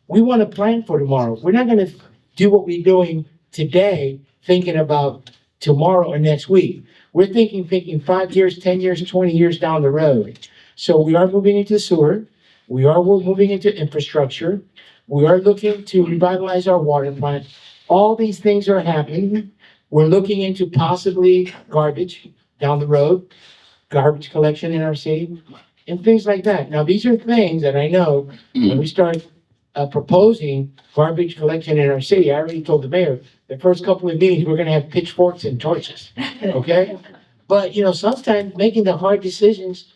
we want to plan for tomorrow. We're not going to do what we're doing today, thinking about tomorrow or next week. We're thinking 5 years, 10 years, 20 years down the road. So we are moving into sewer. We're moving into infrastructure. We are looking to revitalize our water plant. All these things are happening. We're looking into possibly garbage down the road, garbage collection in our city, and things like that. Now, these are things that I know when we start proposing garbage collection in our city. I already told the mayor, the first couple of meetings, we're gonna have pitchforks and torches, okay? But, sometimes making the hard decisions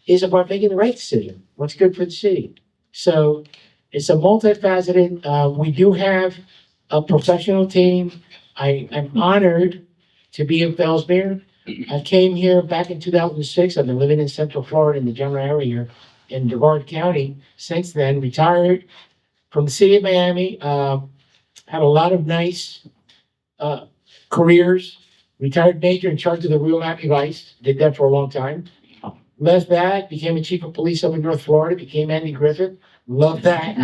is about making the right decision, what's good for the city. So it's a multifaceted, we do have a professional team. I'm honored to be in Fellsmere. I came here back in 2006. I've been living in Central Florida in the general area here in Brevard County. Since then, retired from the city of Miami, had a lot of nice careers. Retired major in charge of the Real Miami Vice, did that for a long time. Left that, became a chief of police up in North Florida, became Andy Griffith. Love that.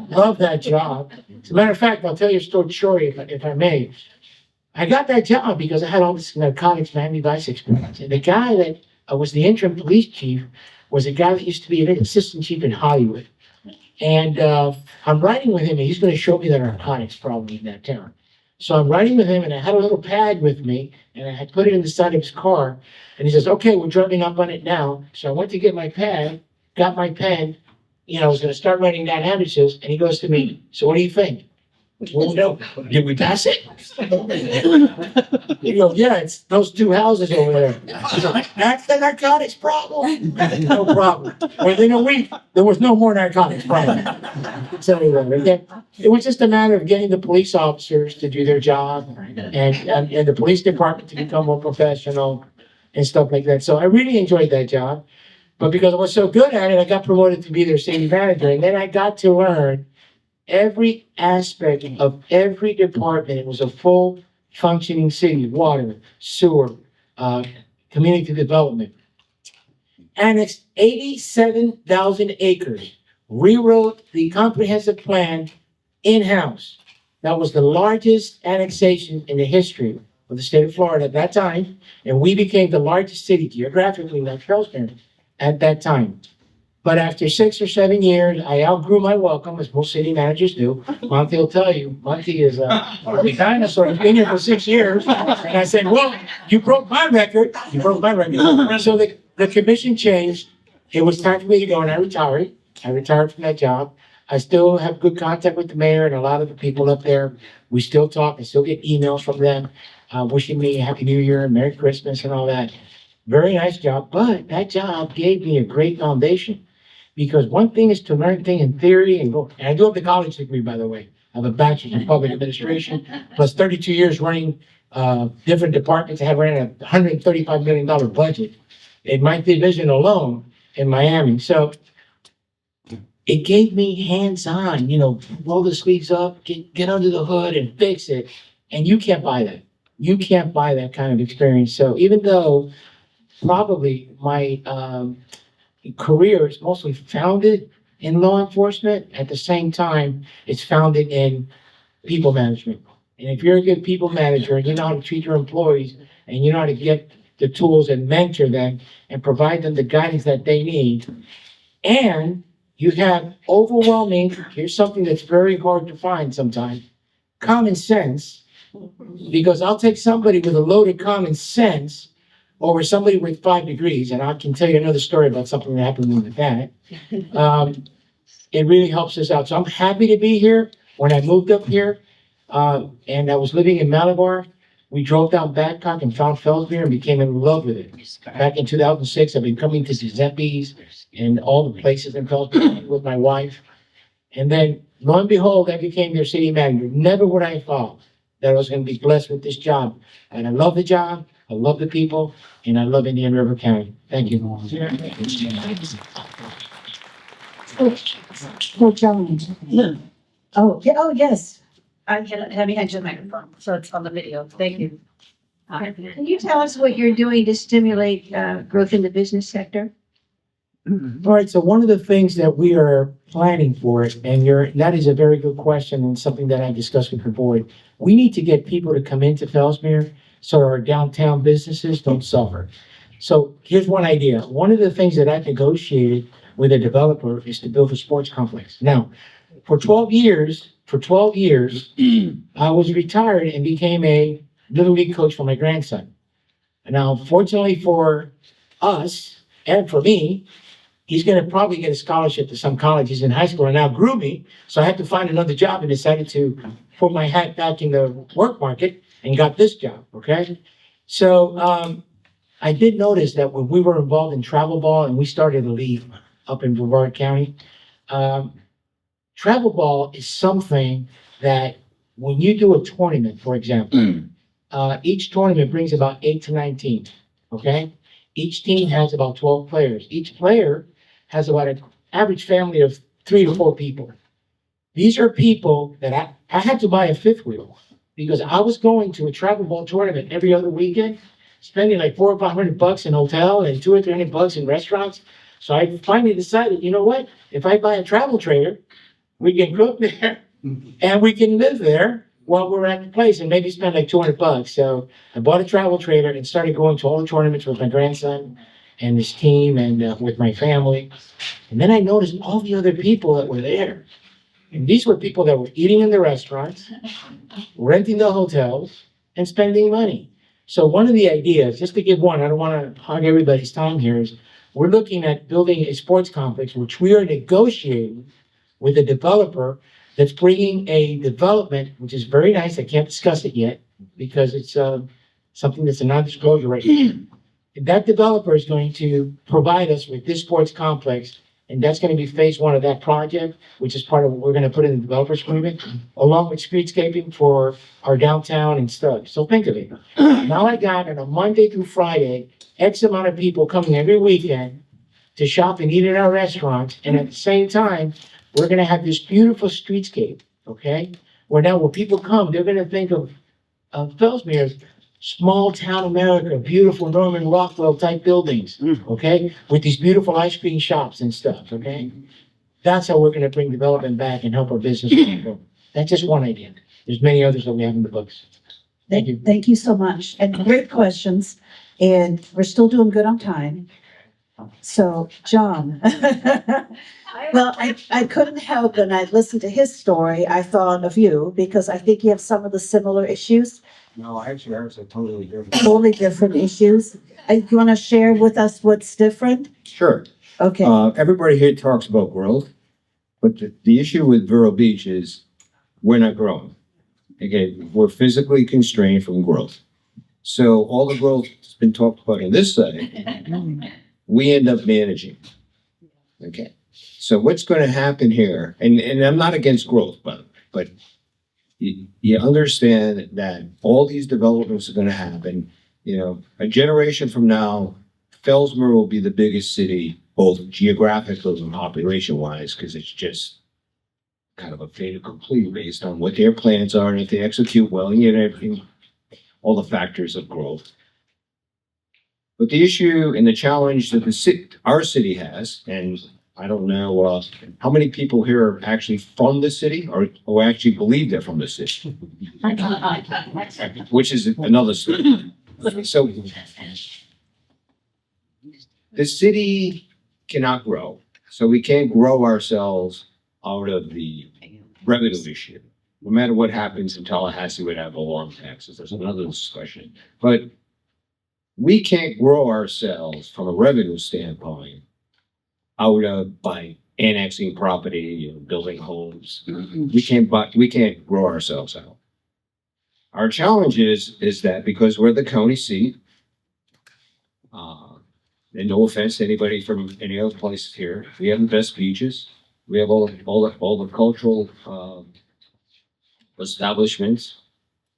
Love that job. As a matter of fact, I'll tell you a story, if I may. I got that job because I had all this narcotics Miami Vice experience. And the guy that was the interim police chief was a guy that used to be an assistant chief in Hollywood. And I'm riding with him, and he's going to show me the narcotics problem in that town. So I'm riding with him, and I had a little pad with me, and I had put it in the side of his car. And he says, okay, we're driving up on it now. So I went to get my pad, got my pen, I was going to start writing down addresses, and he goes to me, so what do you think? Well, no, did we pass it? He goes, yeah, it's those two houses over there. That's the narcotics problem. No problem. Within a week, there was no more narcotics problem. So anyway, it was just a matter of getting the police officers to do their job and the police department to become more professional and stuff like that. So I really enjoyed that job. But because I was so good at it, I got promoted to be their city manager. And then I got to learn every aspect of every department. It was a full functioning city: water, sewer, community development. Annexed 87,000 acres, rewrote the comprehensive plan in-house. That was the largest annexation in the history of the state of Florida at that time. And we became the largest city geographically, like Fellsmere, at that time. But after 6 or 7 years, I outgrew my welcome, as most city managers do. Monty will tell you, Monty is a dinosaur. He's been here for 6 years. And I said, well, you broke my record. You broke my record. So the commission changed. It was time for me to go, and I retired. I retired from that job. I still have good contact with the mayor and a lot of the people up there. We still talk. I still get emails from them wishing me a Happy New Year and Merry Christmas and all that. Very nice job. But that job gave me a great foundation. Because one thing is to learn things in theory and I do have the college degree, by the way. I have a bachelor's in public administration, plus 32 years running different departments. I have ran a $135 million budget in my division alone in Miami. So it gave me hands-on, roll the sleeves up, get under the hood and fix it. And you can't buy that. You can't buy that kind of experience. So even though probably my career is mostly founded in law enforcement, at the same time, it's founded in people management. And if you're a good people manager and you know how to treat your employees and you know how to get the tools and mentor them and provide them the guidance that they need, and you have overwhelming, here's something that's very hard to find sometimes, common sense, because I'll take somebody with a load of common sense over somebody with 5 degrees, and I can tell you another story about something that happened with that. It really helps us out. So I'm happy to be here. When I moved up here, and I was living in Malabar, we drove down Babcock and found Fellsmere and became in love with it. Back in 2006, I've been coming to Giuseppe's and all the places in Fellsmere with my wife. And then, lo and behold, I became their city manager. Never would I have thought that I was going to be blessed with this job. And I love the job, I love the people, and I love Indian River County. Thank you. Oh, John. Oh, yeah, oh, yes. Have you had your microphone, so it's on the video. Thank you. Can you tell us what you're doing to stimulate growth in the business sector? All right, so one of the things that we are planning for it, and that is a very good question and something that I discussed with the board. We need to get people to come into Fellsmere so our downtown businesses don't suffer. So here's one idea. One of the things that I've negotiated with a developer is to build a sports complex. Now, for 12 years, I was retired and became a little league coach for my grandson. And now, fortunately for us and for me, he's going to probably get a scholarship to some college. He's in high school and now grew me. So I had to find another job and decided to put my hat back in the work market and got this job. Okay. So, I did notice that when we were involved in travel ball and we started a league up in Brevard County, travel ball is something that when you do a tournament, for example, each tournament brings about 8 to 9 teams. Okay. Each team has about 12 players. Each player has about an average family of 3 to 4 people. These are people that I had to buy a fifth wheel because I was going to a travel ball tournament every other weekend, spending like $400 or $500 in hotel and $200 or $300 in restaurants. So I finally decided, you know what? If I buy a travel trailer, we can cook there and we can live there while we're at the place and maybe spend like $200. So I bought a travel trailer and started going to all the tournaments with my grandson and his team and with my family. And then I noticed all the other people that were there. And these were people that were eating in the restaurants, renting the hotels, and spending money. So one of the ideas, just to give one, I don't want to hog everybody's time here, is we're looking at building a sports complex, which we are negotiating with a developer that's bringing a development, which is very nice. I can't discuss it yet because it's something that's a non-disclosure right now. That developer is going to provide us with this sports complex, and that's going to be phase 1 of that project, which is part of what we're going to put in the developer's agreement, along with streetscaping for our downtown and stuff. So think of it. Now I got on a Monday through Friday, X amount of people coming every weekend to shop and eat at our restaurants, and at the same time, we're going to have this beautiful streetscape, okay? Where now when people come, they're going to think of Fellsmere as small town America, beautiful Norman Rockwell type buildings, okay? With these beautiful ice cream shops and stuff, okay? That's how we're going to bring development back and help our business grow. That's just one idea. There's many others that we have in the books. Thank you. Thank you so much. And great questions. And we're still doing good on time. So, John. Well, I couldn't help when I listened to his story, I thought of you because I think you have some of the similar issues. No, actually, ours are totally different. Totally different issues. You want to share with us what's different? Sure. Okay. Everybody here talks about growth, but the issue with Vero Beach is we're not growing. Again, we're physically constrained from growth. So all the growth that's been talked about on this side, we end up managing. Okay. So what's going to happen here, and I'm not against growth, but you understand that all these developments are going to happen. You know, a generation from now, Fellsmere will be the biggest city, both geographically and population-wise, because it's just kind of a fait accompli based on what their plans are, and if they execute well, you know, all the factors of growth. But the issue and the challenge that our city has, and I don't know how many people here are actually from the city or actually believe they're from the city, which is another story. So the city cannot grow. So we can't grow ourselves out of the revenue issue. No matter what happens in Tallahassee, we'd have alarm taxes. There's another discussion. But we can't grow ourselves from a revenue standpoint out of by annexing property and building homes. We can't grow ourselves out. Our challenge is that because we're the county seat, and no offense to anybody from any other places here, we have the best beaches. We have all the cultural establishments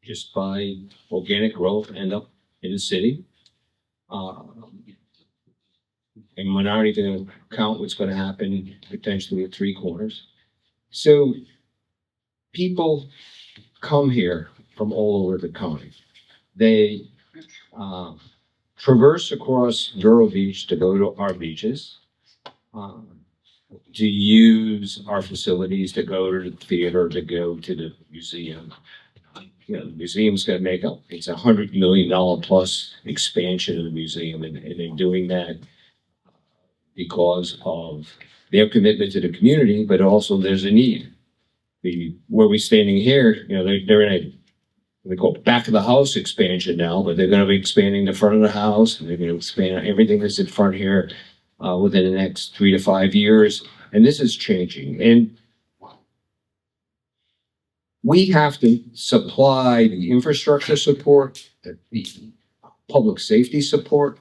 just by organic growth end up in the city. And we're not even going to count what's going to happen potentially at Three Corners. So people come here from all over the county. They traverse across Vero Beach to go to our beaches, to use our facilities, to go to the theater, to go to the museum. You know, the museum's going to make it's $100 million plus expansion of the museum, and they're doing that because of their commitment to the community, but also there's a need. Where we're standing here, you know, they're in they call it back of the house expansion now, but they're going to be expanding the front of the house, and they're going to expand everything that's in front here within the next 3 to 5 years. And this is changing. And we have to supply the infrastructure support, the public safety support,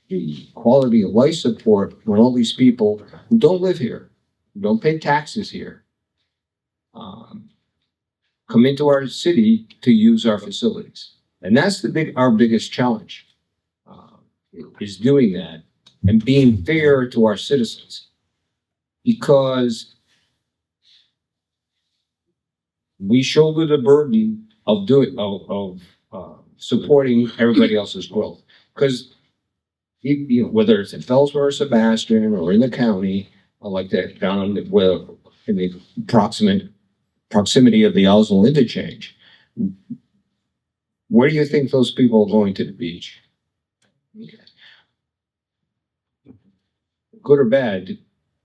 the quality of life support when all these people who don't live here, who don't pay taxes here, come into our city to use our facilities. And that's our biggest challenge, is doing that and being fair to our citizens. Because we shoulder the burden of supporting everybody else's growth. Because whether it's in Fellsmere or Sebastian or in the county, like that down in the proximity of the Oswald interchange, where do you think those people are going to the beach? Good or bad,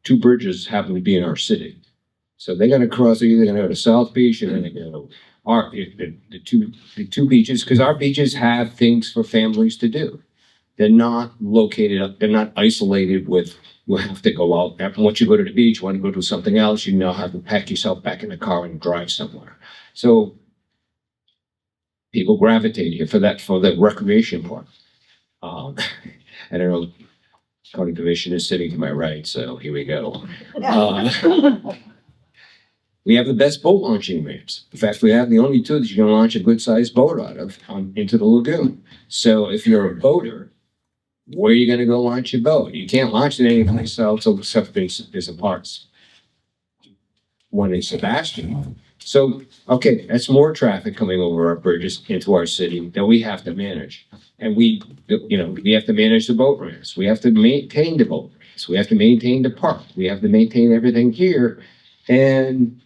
2 bridges happen to be in our city. So they're going to cross, they're either going to go to South Beach and then they're going to go the two beaches, because our beaches have things for families to do. They're not located up, they're not isolated with, you have to go out. After once you go to the beach, you want to go do something else, you now have to pack yourself back in the car and drive somewhere. So people gravitate here for the recreation part. I don't know, county commission is sitting to my right, so here we go. We have the best boat launching ramps. In fact, we have the only 2 that you can launch a good-sized boat out of into the lagoon. So if you're a boater, where are you going to go launch your boat? You can't launch it anyplace else except there's a parts. One in Sebastian. So, okay, that's more traffic coming over our bridges into our city that we have to manage. And we have to manage the boat ramps. We have to maintain the boat ramps. We have to maintain the park. We have to maintain everything here. And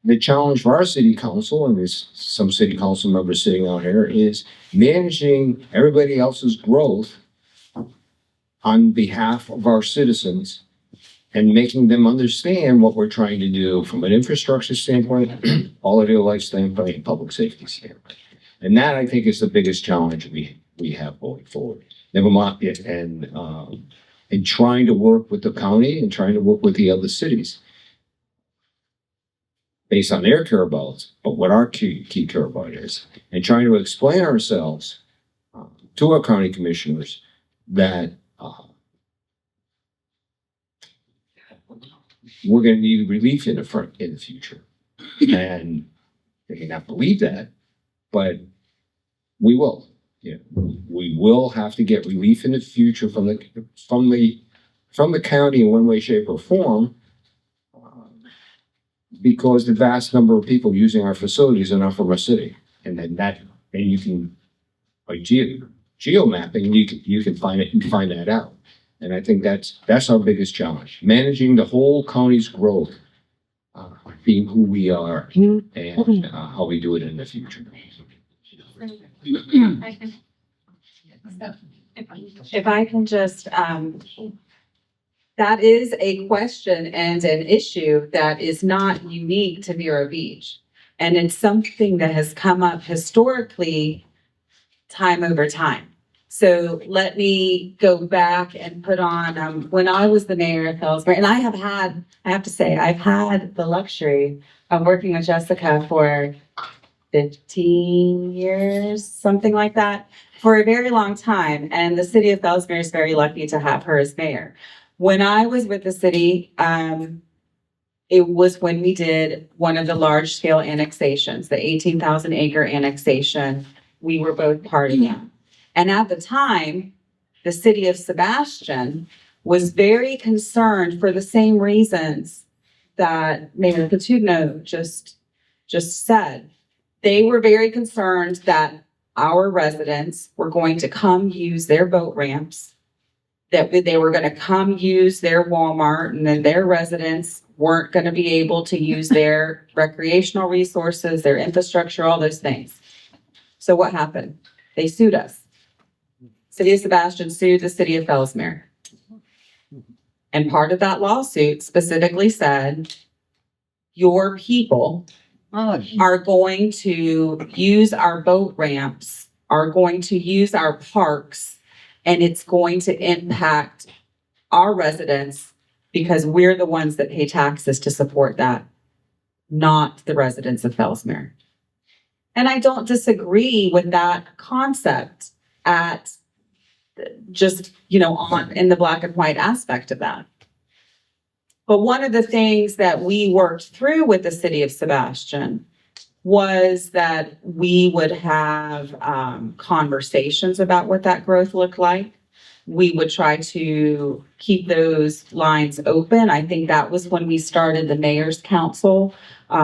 the challenge for our city council, and there's some city council members sitting out here, is managing everybody else's growth on behalf of our citizens and making them understand what we're trying to do from an infrastructure standpoint, quality of life standpoint, and public safety standpoint. And that, I think, is the biggest challenge we have going forward. Never mind, and trying to work with the county and trying to work with the other cities based on their care abouts, but what our key care about is, and trying to explain ourselves to our county commissioners that we're going to need relief in the future. And they may not believe that, but we will. Yeah, we will have to get relief in the future from the county in one way, shape, or form. Because the vast number of people using our facilities are not from our city. And then that And you can, by geo mapping, you can find it and find that out. And I think that's our biggest challenge, managing the whole county's growth, being who we are and how we do it in the future. If I can just, that is a question and an issue that is not unique to Vero Beach. And it's something that has come up historically, time over time. So let me go back and put on, when I was the mayor of Fellsmere, and I have to say, I've had the luxury of working with Jessica for 15 years, something like that, for a very long time. And the city of Fellsmere is very lucky to have her as mayor. When I was with the city, it was when we did one of the large scale annexations, the 18,000 acre annexation. We were both part of that. And at the time, the city of Sebastian was very concerned for the same reasons that Mayor Patugno just said. They were very concerned that our residents were going to come use their boat ramps, that they were going to come use their Walmart, and then their residents weren't going to be able to use their recreational resources, their infrastructure, all those things. So what happened? They sued us. City of Sebastian sued the city of Fellsmere. And part of that lawsuit specifically said, your people are going to use our boat ramps, are going to use our parks, and it's going to impact our residents because we're the ones that pay taxes to support that, not the residents of Fellsmere. And I don't disagree with that concept at just, in the black and white aspect of that. But one of the things that we worked through with the city of Sebastian was that we would have conversations about what that growth looked like. We would try to keep those lines open. I think that was when we started the Mayor's Council.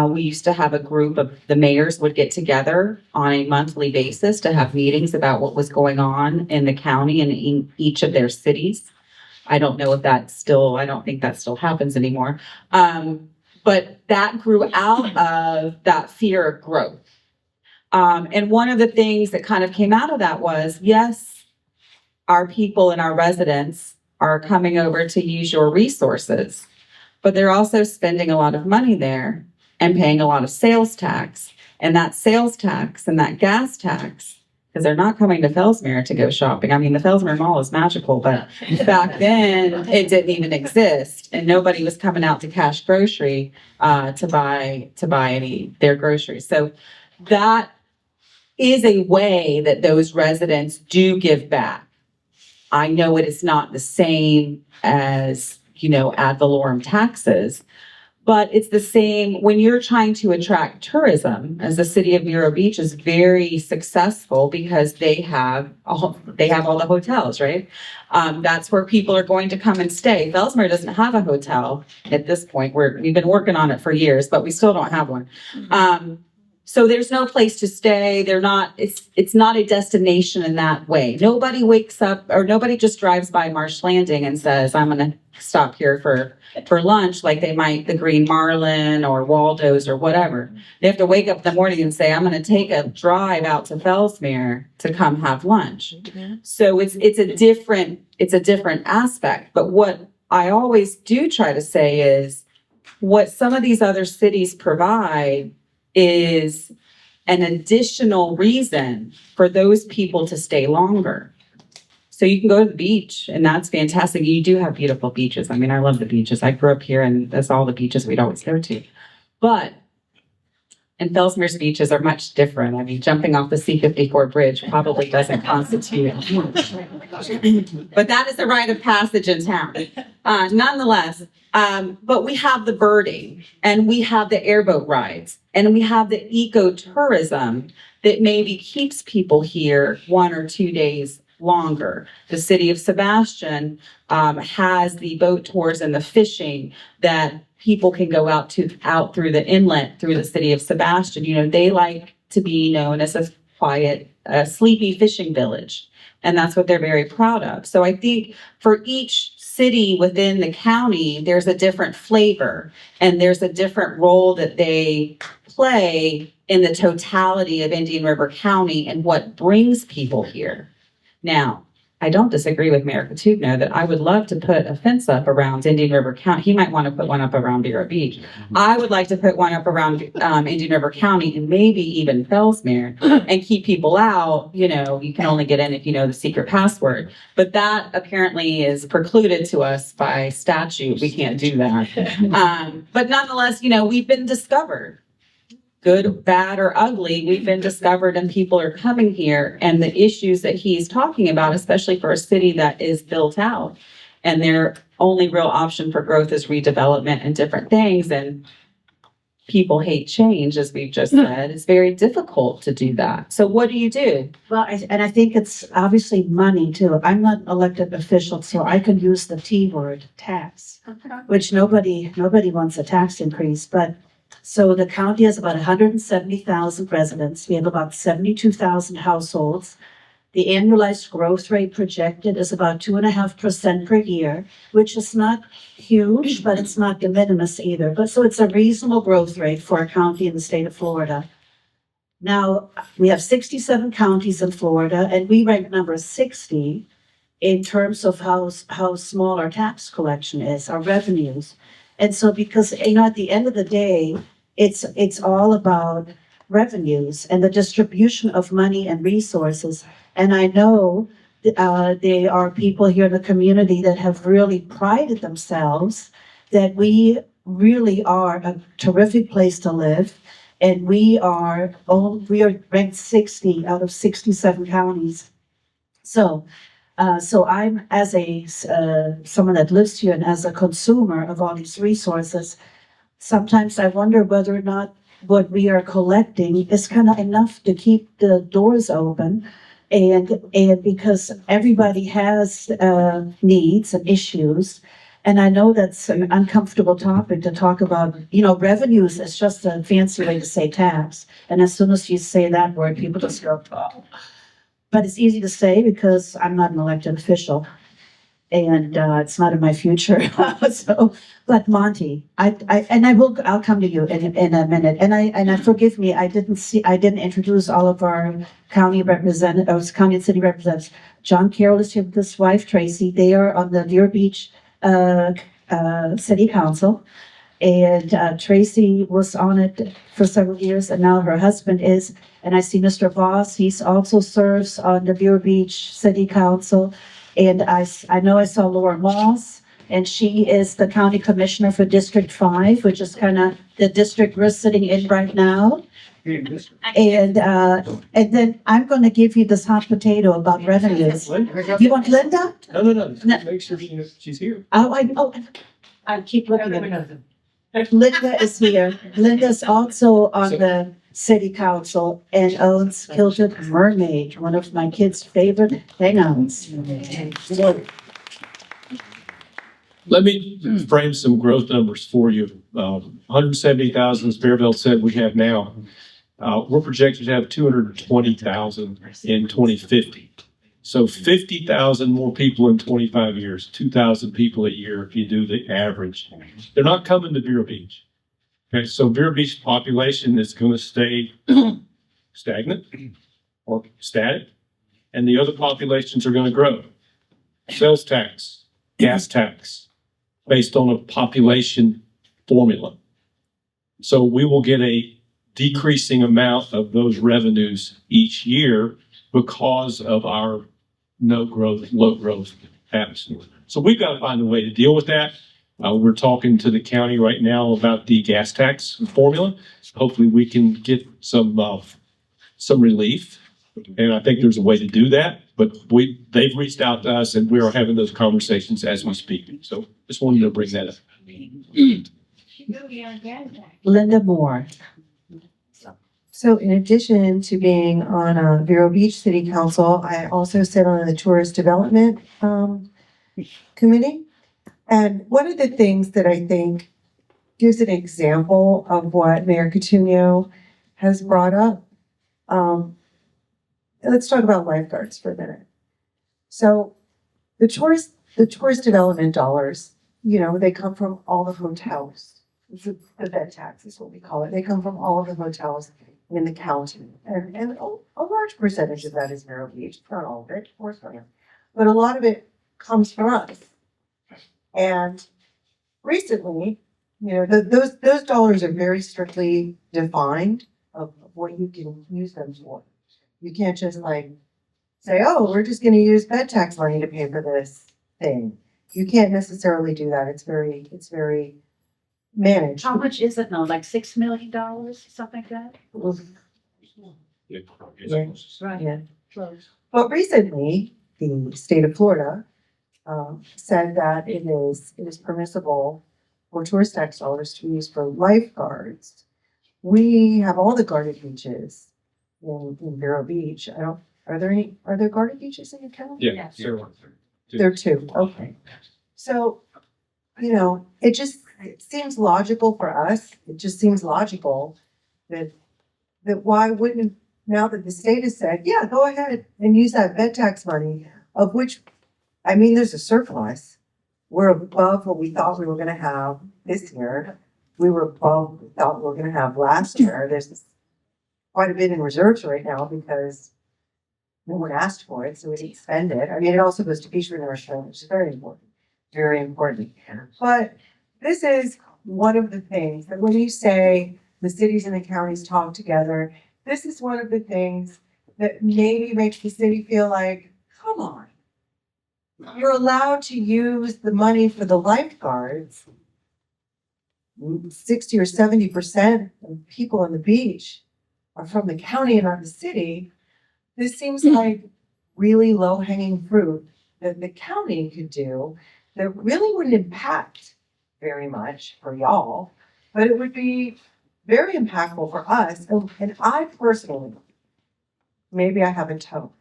We used to have a group of the mayors would get together on a monthly basis to have meetings about what was going on in the county and in each of their cities. I don't think that still happens anymore. But that grew out of that fear of growth. And one of the things that kind of came out of that was, yes, our people and our residents are coming over to use your resources, but they're also spending a lot of money there and paying a lot of sales tax. And that sales tax and that gas tax, because they're not coming to Fellsmere to go shopping. I mean, the Fellsmere Mall is magical, but back then it didn't even exist, and nobody was coming out to Cash Grocery to buy their groceries. So that is a way that those residents do give back. I know it is not the same as, ad valorem taxes, but it's the same when you're trying to attract tourism, as the city of Vero Beach is very successful because they have all the hotels, right? That's where people are going to come and stay. Fellsmere doesn't have a hotel at this point. We've been working on it for years, but we still don't have one. So there's no place to stay. It's not a destination in that way. Nobody wakes up or nobody just drives by Marsh Landing and says, I'm going to stop here for lunch, like they might the Green Marlin or Waldo's or whatever. They have to wake up in the morning and say, I'm going to take a drive out to Fellsmere to come have lunch. So it's a different aspect. But what I always do try to say is what some of these other cities provide is an additional reason for those people to stay longer. So you can go to the beach, and that's fantastic. You do have beautiful beaches. I mean, I love the beaches. I grew up here, and that's all the beaches we'd always go to. But and Fellsmere's beaches are much different. I mean, jumping off the C-54 bridge probably doesn't constitute. But that is the rite of passage in town. Nonetheless, but we have the birding, and we have the airboat rides, and we have the ecotourism that maybe keeps people here 1 or 2 days longer. The city of Sebastian has the boat tours and the fishing that people can go out through the inlet through the city of Sebastian. They like to be known as quiet, sleepy fishing village. And that's what they're very proud of. So I think for each city within the county, there's a different flavor and there's a different role that they play in the totality of Indian River County and what brings people here. Now, I don't disagree with Mayor Patugno that I would love to put a fence up around Indian River County. He might want to put one up around Vero Beach. I would like to put one up around Indian River County and maybe even Fellsmere and keep people out. You know, you can only get in if you know the secret password. But that apparently is precluded to us by statute. We can't do that. But nonetheless, you know, we've been discovered. Good, bad, or ugly, we've been discovered and people are coming here, and the issues that he's talking about, especially for a city that is built out and their only real option for growth is redevelopment and different things, and people hate change, as we've just said. It's very difficult to do that. So what do you do? Well, and I think it's obviously money too. I'm not an elected official, so I can use the T word, tax, which nobody wants a tax increase, but so the county has about 170,000 residents. We have about 72,000 households. The annualized growth rate projected is about 2.5% per year, which is not huge, but it's not de minimis either. But so it's a reasonable growth rate for a county in the state of Florida. Now, we have 67 counties in Florida, and we rank number 60 in terms of how small our tax collection is, our revenues. And so because, you know, at the end of the day, it's all about revenues and the distribution of money and resources. And I know there are people here in the community that have really prided themselves that we really are a terrific place to live. And we are ranked 60 out of 67 counties. So I'm as someone that lives here and as a consumer of all these resources, sometimes I wonder whether or not what we are collecting is kind of enough to keep the doors open, and because everybody has needs and issues, and I know that's an uncomfortable topic to talk about. You know, revenues is just a fancy way to say tax, and as soon as you say that word, people just go, oh. But it's easy to say because I'm not an elected official. And it's not in my future. So, but Monty, I'll come to you in a minute. And forgive me, I didn't introduce all of our county representatives, county and city representatives. John Carroll is here with his wife Tracy. They are on the Vero Beach City Council, and Tracy was on it for several years, and now her husband is. And I see Mr. Voss. He's also serves on the Vero Beach City Council. And I know I saw Laura Moss, and she is the county commissioner for District 5, which is kind of the district we're sitting in right now. And then I'm going to give you this hot potato about revenues. You want Linda? No. Make sure she's here. I keep looking at her. Linda is here. Linda's also on the city council and owns Kilted Mermaid, one of my kids' favorite hangouts. Let me frame some growth numbers for you. 170,000, as Bearville said, we have now. We're projected to have 220,000 in 2050. So 50,000 more people in 25 years, 2,000 people a year if you do the average. They're not coming to Vero Beach. Okay, so Vero Beach population is going to stay stagnant or static, and the other populations are going to grow. Sales tax, gas tax, based on a population formula. So we will get a decreasing amount of those revenues each year because of our no growth, low growth atmosphere. So we've got to find a way to deal with that. We're talking to the county right now about the gas tax formula. Hopefully we can get some relief. And I think there's a way to do that, but they've reached out to us and we are having those conversations as we speak. So just wanted to bring that up. Linda Moore. So in addition to being on Vero Beach City Council, I also sit on the Tourist Development Committee. And one of the things that I think gives an example of what Mayor Coutinho has brought up let's talk about lifeguards for a minute. So the tourist development dollars, they come from all the hotels. The bed tax is what we call it. They come from all of the hotels in the county. And a large percentage of that is Vero Beach, not all of it, of course not. But a lot of it comes from us. And recently, those dollars are very strictly defined of what you can use them for. You can't just say, oh, we're just gonna use bed tax money to pay for this thing. You can't necessarily do that. It's very managed. How much is it now? Like $6 million, something like that? Right. Yeah. But recently, the state of Florida said that it is permissible for tourist tax dollars to be used for lifeguards. We have all the guarded beaches in Vero Beach. Are there guarded beaches in your county? Yeah. There are two, okay. So, it seems logical for us. It just seems logical that why wouldn't, now that the state has said, yeah, go ahead and use that bed tax money, of which, there's a surplus. We're above what we thought we were gonna have this year. We were above what we thought we were gonna have last year. There's quite a bit in reserves right now because no one asked for it, so we didn't spend it. It also goes to beach renourishment, which is very important, very important. But this is one of the things that when you say the cities and the counties talk together, this is one of the things that maybe makes the city feel like, come on, you're allowed to use the money for the lifeguards. 60 or 70% of people on the beach are from the county and not the city. This seems like really low-hanging fruit that the county could do that really wouldn't impact very much for y'all, but it would be very impactful for us. And I personally, maybe I have a toe.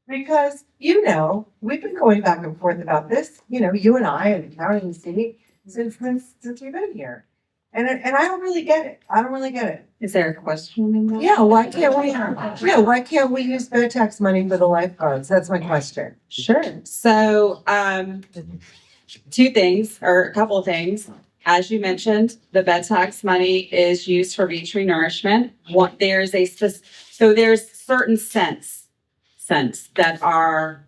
Because, we've been going back and forth about this, you and I and the county and the city since we've been here. And I don't really get it. I don't really get it. Is there a question in that? Yeah, why can't we use bed tax money for the lifeguards? That's my question. Sure. So, two things or a couple of things. As you mentioned, the bed tax money is used for beach renourishment. There's certain scents that are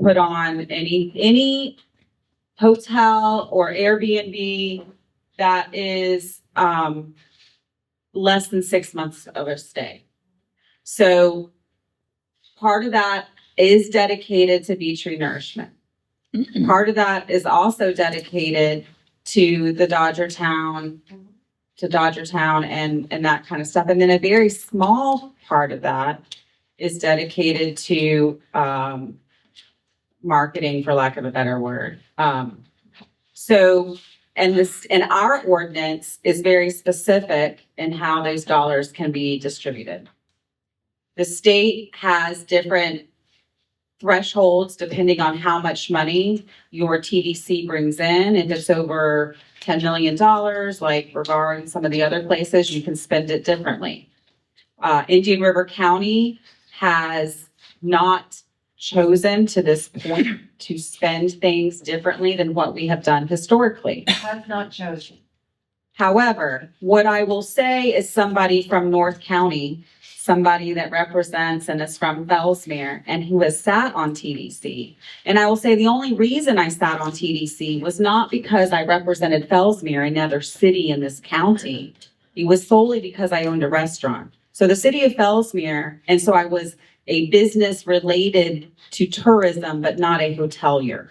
put on any hotel or Airbnb that is less than 6 months of a stay. So part of that is dedicated to beach renourishment. Part of that is also dedicated to the Dodger Town and that kind of stuff. And then a very small part of that is dedicated to marketing, for lack of a better word. And our ordinance is very specific in how those dollars can be distributed. The state has different thresholds depending on how much money your TDC brings in. If it's over $10 million, like Brevard and some of the other places, you can spend it differently. Indian River County has not chosen to this point to spend things differently than what we have done historically. Have not chosen. However, what I will say is somebody from North County, somebody that represents and is from Fellsmere and who has sat on TDC. And I will say the only reason I sat on TDC was not because I represented Fellsmere, another city in this county. It was solely because I owned a restaurant. So the city of Fellsmere, and so I was a business related to tourism, but not a hotelier.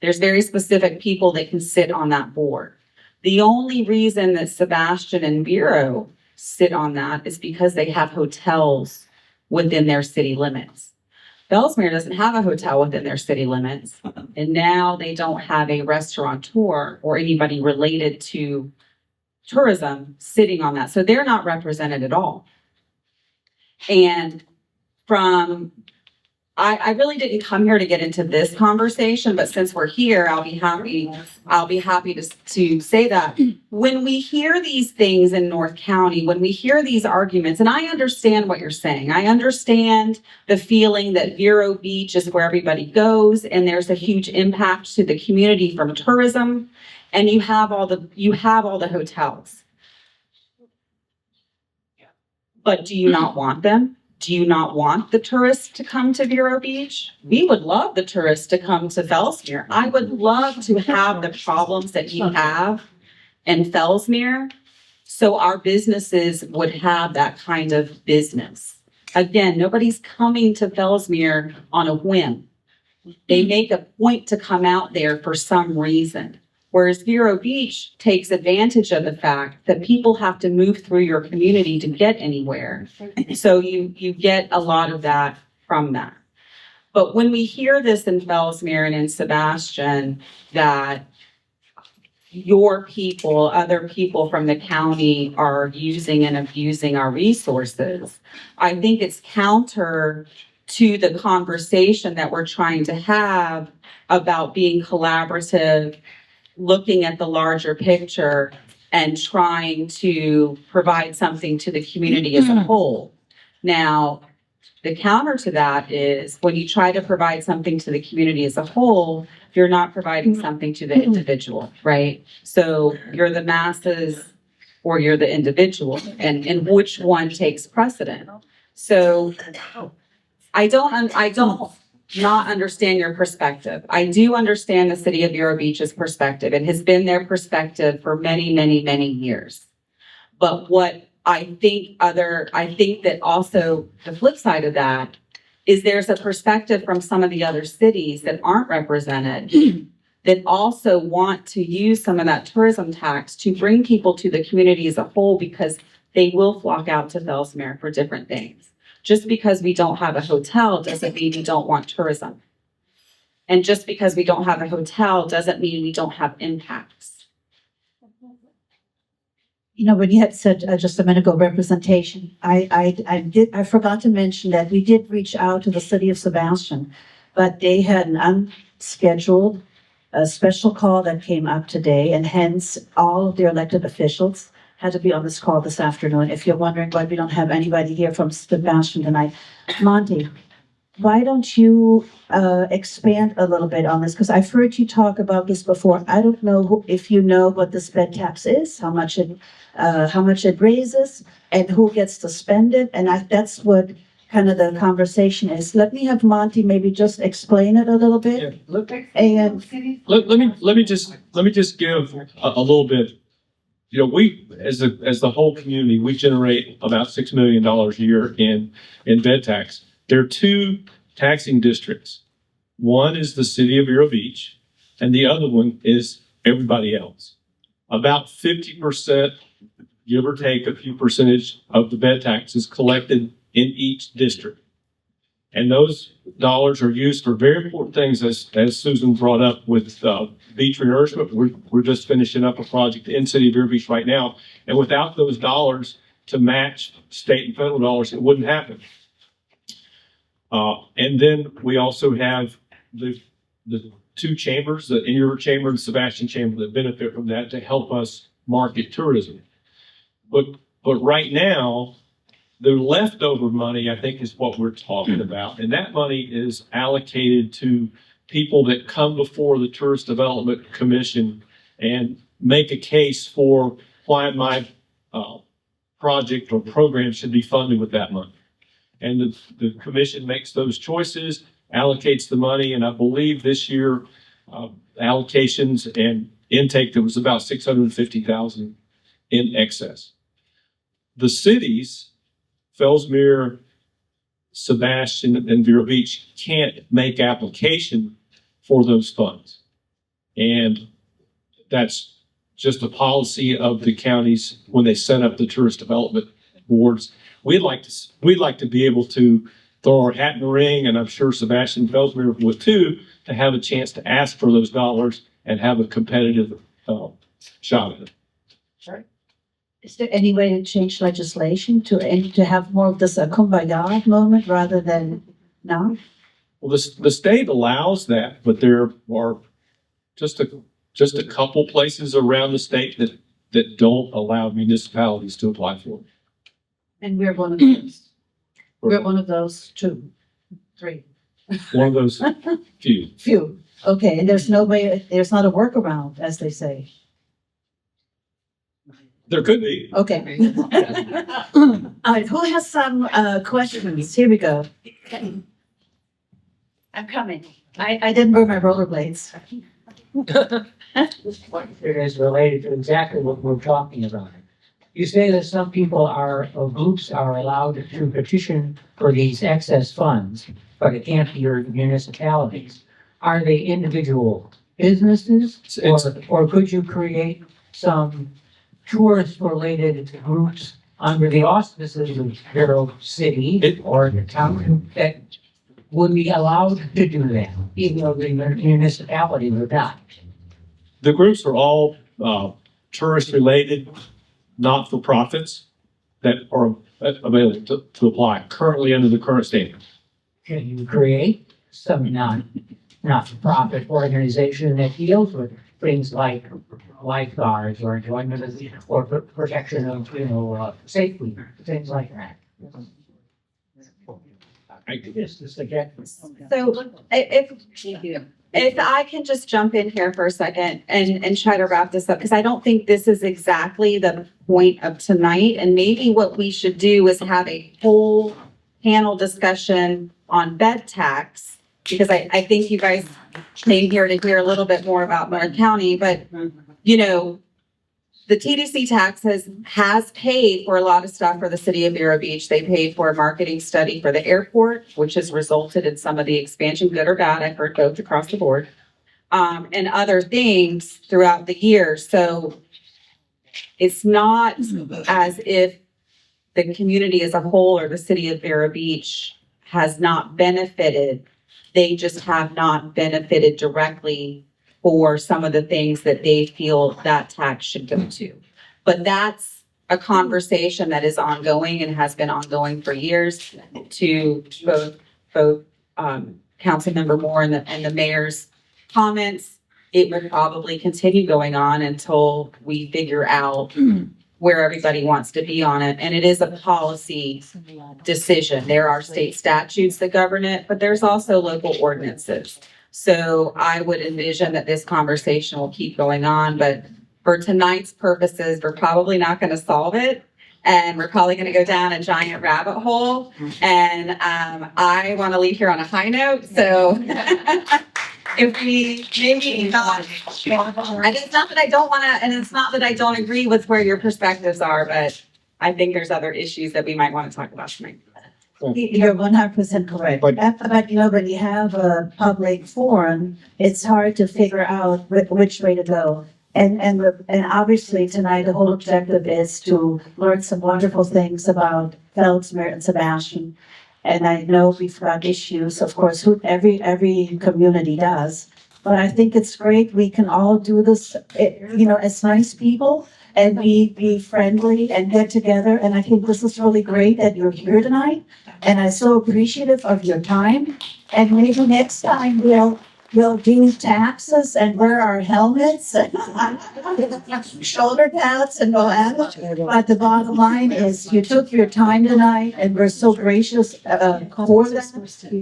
There's very specific people that can sit on that board. The only reason that Sebastian and Vero sit on that is because they have hotels within their city limits. Fellsmere doesn't have a hotel within their city limits, and now they don't have a restaurateur or anybody related to tourism sitting on that. So they're not represented at all. And from I really didn't come here to get into this conversation, but since we're here, I'll be happy to say that when we hear these things in North County, when we hear these arguments, and I understand what you're saying, I understand the feeling that Vero Beach is where everybody goes, and there's a huge impact to the community from tourism, and you have all the hotels. But do you not want them? Do you not want the tourists to come to Vero Beach? We would love the tourists to come to Fellsmere. I would love to have the problems that you have in Fellsmere, so our businesses would have that kind of business. Again, nobody's coming to Fellsmere on a whim. They make a point to come out there for some reason. Whereas Vero Beach takes advantage of the fact that people have to move through your community to get anywhere. So you get a lot of that from that. But when we hear this in Fellsmere and in Sebastian, that your people, other people from the county are using and abusing our resources, I think it's counter to the conversation that we're trying to have about being collaborative, looking at the larger picture and trying to provide something to the community as a whole. Now, the counter to that is when you try to provide something to the community as a whole, you're not providing something to the individual, right? So you're the masses or you're the individual, and which one takes precedent? So I don't not understand your perspective. I do understand the city of Vero Beach's perspective. It has been their perspective for many, many, many years. But what I think that also the flip side of that is there's a perspective from some of the other cities that aren't represented that also want to use some of that tourism tax to bring people to the community as a whole, because they will flock out to Fellsmere for different things. Just because we don't have a hotel doesn't mean we don't want tourism. And just because we don't have a hotel doesn't mean we don't have impacts. You know, when you had said just a minute ago, representation, I forgot to mention that we did reach out to the city of Sebastian, but they had an unscheduled, a special call that came up today, and hence all of their elected officials had to be on this call this afternoon. If you're wondering why we don't have anybody here from Sebastian tonight, Monty, why don't you expand a little bit on this? Because I've heard you talk about this before. I don't know if you know what this bed tax is, how much it raises, and who gets to spend it. And that's what kind of the conversation is. Let me have Monty maybe just explain it a little bit. Yeah, And let me just give a little bit. You know, we as the whole community, we generate about $6 million a year in bed tax. There are two taxing districts. One is the city of Vero Beach, and the other one is everybody else. About 50%, give or take a few percentage of the bed tax is collected in each district. And those dollars are used for very important things, as Susan brought up with beach renourishment. We're just finishing up a project in City of Vero Beach right now. And without those dollars to match state and federal dollars, it wouldn't happen. And then we also have the two chambers, the In-River Chamber and the Sebastian Chamber, that benefit from that to help us market tourism. But right now, the leftover money, I think, is what we're talking about. And that money is allocated to people that come before the Tourist Development Commission and make a case for why my project or program should be funded with that money. And the commission makes those choices, allocates the money, and I believe this year allocations and intake, there was about $650,000 in excess. The cities, Fellsmere, Sebastian, and Vero Beach, can't make application for those funds. And that's just a policy of the counties when they set up the tourist development boards. We'd like to be able to throw our hat in the ring, and I'm sure Sebastian Fellsmere would too, to have a chance to ask for those dollars and have a competitive shot at it. is there any way to change legislation to have more of this kumbaya moment rather than now? Well, the state allows that, but there are just a couple places around the state that don't allow municipalities to apply for it. And we're one of those. We're one of those two, three. One of those few. Few. Okay, and there's no way, there's not a workaround, as they say. There could be. Okay. All right, who has some questions? Here we go. I'm coming. I didn't bring my rollerblades. It is related to exactly what we're talking about. You say that some people are, or groups are allowed to petition for these excess funds, but it can't be your municipalities. Are they individual businesses? Or could you create some tourist-related groups under the auspices of Vero City or the town that would be allowed to do that, even though the municipality would not? The groups are all tourist-related, not-for-profits that are available to apply currently under the current standard. Can you create some not-for-profit organization that deals with things like lifeguards or enjoyment of the, or protection of, safety, things like that? Just a suggestion. So if I can just jump in here for a second and try to wrap this up, because I don't think this is exactly the point of tonight. And maybe what we should do is have a whole panel discussion on bed tax, because I think you guys came here to hear a little bit more about Moore County, but the TDC tax has paid for a lot of stuff for the city of Vero Beach. They paid for a marketing study for the airport, which has resulted in some of the expansion, good or bad. I've heard both across the board, and other things throughout the year. So it's not as if the community as a whole or the city of Vero Beach has not benefited. They just have not benefited directly for some of the things that they feel that tax should go to. But that's a conversation that is ongoing and has been ongoing for years, to both Councilmember Moore and the mayor's comments. It will probably continue going on until we figure out where everybody wants to be on it. And it is a policy decision. There are state statutes that govern it, but there's also local ordinances. So I would envision that this conversation will keep going on, but for tonight's purposes, we're probably not going to solve it. And we're probably going to go down a giant rabbit hole. And I want to leave here on a high note. So if we maybe not, and it's not that I don't want to, and it's not that I don't agree with where your perspectives are, but I think there's other issues that we might want to talk about tonight. You're 100% correct. But when you have a public forum, it's hard to figure out which way to go. And obviously tonight, the whole objective is to learn some wonderful things about Fellsmere and Sebastian. And I know we've got issues, of course, every community does. But I think it's great. We can all do this, as nice people, and be friendly and get together. And I think this is really great that you're here tonight. And I'm so appreciative of your time. And maybe next time we'll do taxes and wear our helmets and shoulder pads and go at it. But the bottom line is you took your time tonight and we're so gracious for that.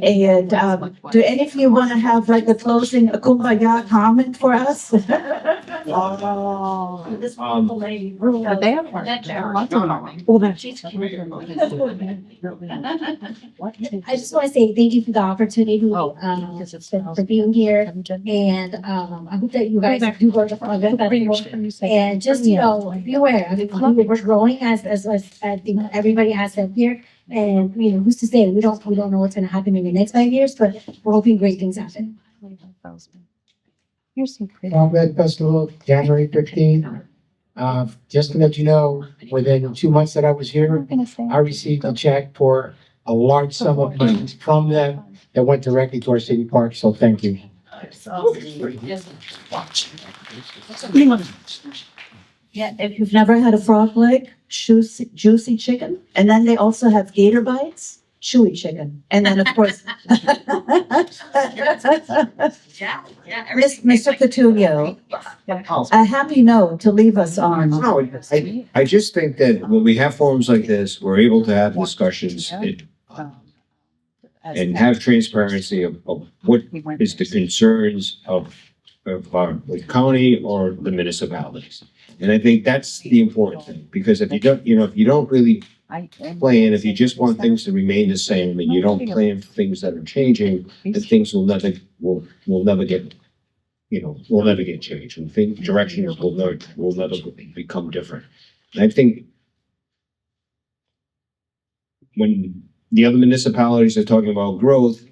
And do any of you want to have like a kumbaya comment for us? This wonderful lady. They have one. I just want to say thank you for the opportunity, for being here. And I hope that you guys do go to the event festival. And just, be aware. I mean, we're growing as I think everybody has said here. And, who's to say we don't know what's going to happen in the next 5 years, but we're hoping great things happen. Combat Festival, January 15th. Just to let you know, within 2 months that I was here, I received a check for a large sum of money from them that went directly to our city park. So thank you. Yeah, if you've never had a frog leg, juicy chicken, and then they also have gator bites. chewy chicken. And then, of course, Mr. Petunio, a happy note to leave us on. No, I just think that when we have forums like this, we're able to have discussions and have transparency of what is the concerns of the county or the municipalities. And I think that's the important thing, because if you don't, if you don't really plan, if you just want things to remain the same and you don't plan for things that are changing, then things will never get, will never get changed, and directions will never become different. And I think when the other municipalities are talking about growth,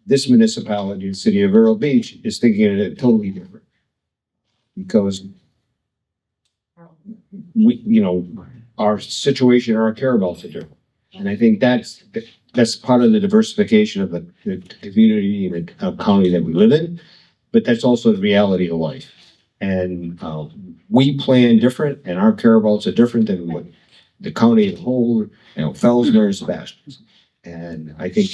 this municipality, the city of Vero Beach, is thinking of it totally different. Because our situation, our care abouts are different. And I think that's part of the diversification of the community and the county that we live in, but that's also the reality of life. And we plan different, and our care abouts are different than what the county as a whole, Fellsmere and Sebastian. And I think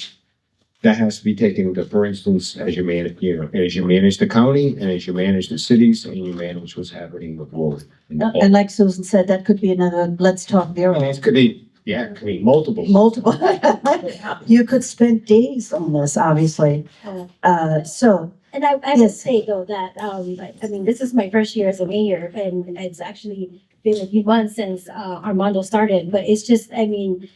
that has to be taken into, for instance, as you manage the county, and as you manage the cities, and you manage what's happening with growth. And like Susan said, that could be another, let's talk Vero. It could be multiple. Multiple. You could spend days on this, obviously. So, And I would Yes. say though that, I mean, this is my first year as a mayor, and it's actually been a few months since Armando started, but it's just, I mean,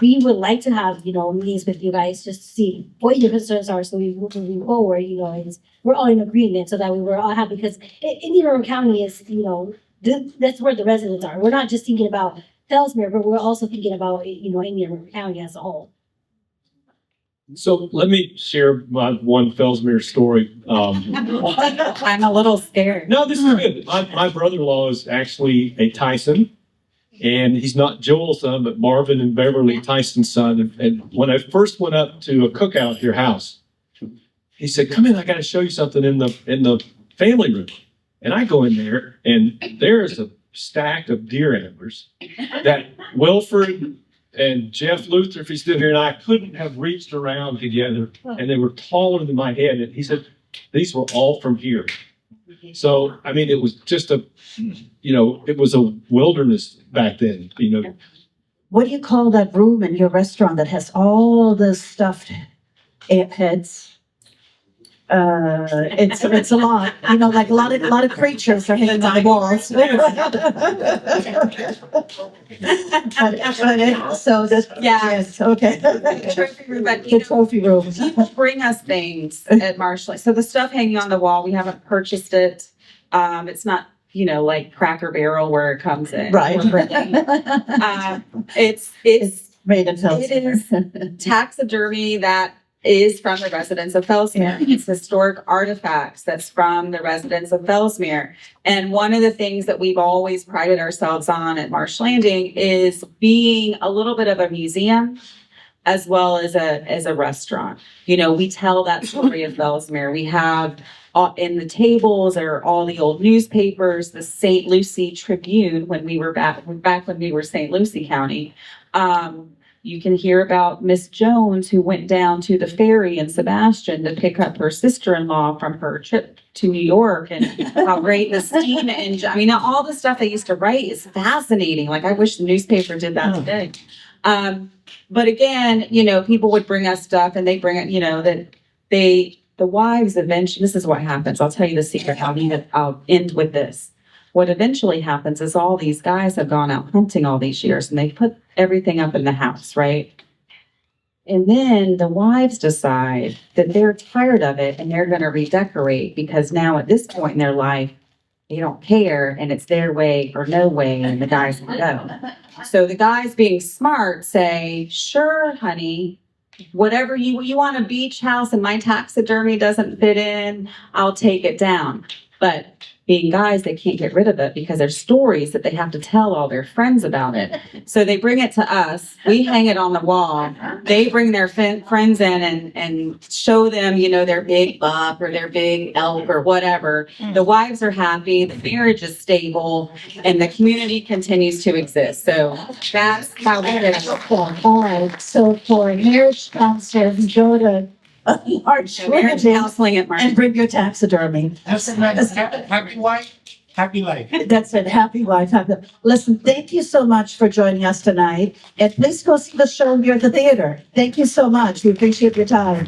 we would like to have, meetings with you guys just to see what your concerns are, so we moving forward, and we're all in agreement, so that we were all happy, because Indian County is, that's where the residents are. We're not just thinking about Fellsmere, but we're also thinking about, Indian County as a whole. So let me share my one Fellsmere story. I'm a little scared. No, this is good. My brother-in-law is actually a Tyson, and he's not Joel's son, but Marvin and Beverly Tyson's son. And when I first went up to a cookout at your house, he said, "Come in, I got to show you something in the family room." And I go in there, and there is a stack of deer antlers that Wilfred and Jeff Luther, if he's still here, and I couldn't have reached around together, and they were taller than my head. And he said, "These were all from here." So, I mean, it was just it was a wilderness back then, what do you call that room in your restaurant that has all the stuffed heads? It's a lot, like a lot of creatures are hanging on the walls. So that's, yes, okay. Trophy room, but The trophy room. people bring us things at Marshall. So the stuff hanging on the wall, we haven't purchased it. It's not, like Cracker Barrel where it comes in. Right. We're bringing, it's Made in it Fellsmere. is taxidermy that is from the residents of Fellsmere. It's historic artifacts that's from the residents of Fellsmere. And one of the things that we've always prided ourselves on at Marsh Landing is being a little bit of a museum as well as a restaurant. We tell that story of Fellsmere. We have in the tables are all the old newspapers, the St. Lucie Tribune when we were back when we were St. Lucie County. You can hear about Miss Jones, who went down to the ferry in Sebastian to pick up her sister-in-law from her trip to New York, and how great the steam engine. I mean, all the stuff they used to write is fascinating. Like, I wish the newspaper did that today. But again, people would bring us stuff, and they bring it, the wives eventually, this is what happens. I'll tell you the secret. I'll end with this. What eventually happens is all these guys have gone out hunting all these years, and they put everything up in the house, right? And then the wives decide that they're tired of it and they're going to redecorate, because now at this point in their life, they don't care and it's their way or no way, and the guys can go. So the guys, being smart, say, "Sure, honey, whatever you want, a beach house and my taxidermy doesn't fit in, I'll take it down." But being guys, they can't get rid of it because there's stories that they have to tell all their friends about it. So they bring it to us. We hang it on the wall. They bring their friends in and show them, you know, their big buck or their big elk or whatever. The wives are happy, the marriage is stable, and the community continues to exist. So that's how we get it. All right, so for marriage counseling, go to So marriage counseling at March. And bring your taxidermy. Happy wife, happy life. That's it. Happy wife. Listen, thank you so much for joining us tonight. And please go see the show here at the theater. Thank you so much. We appreciate your time.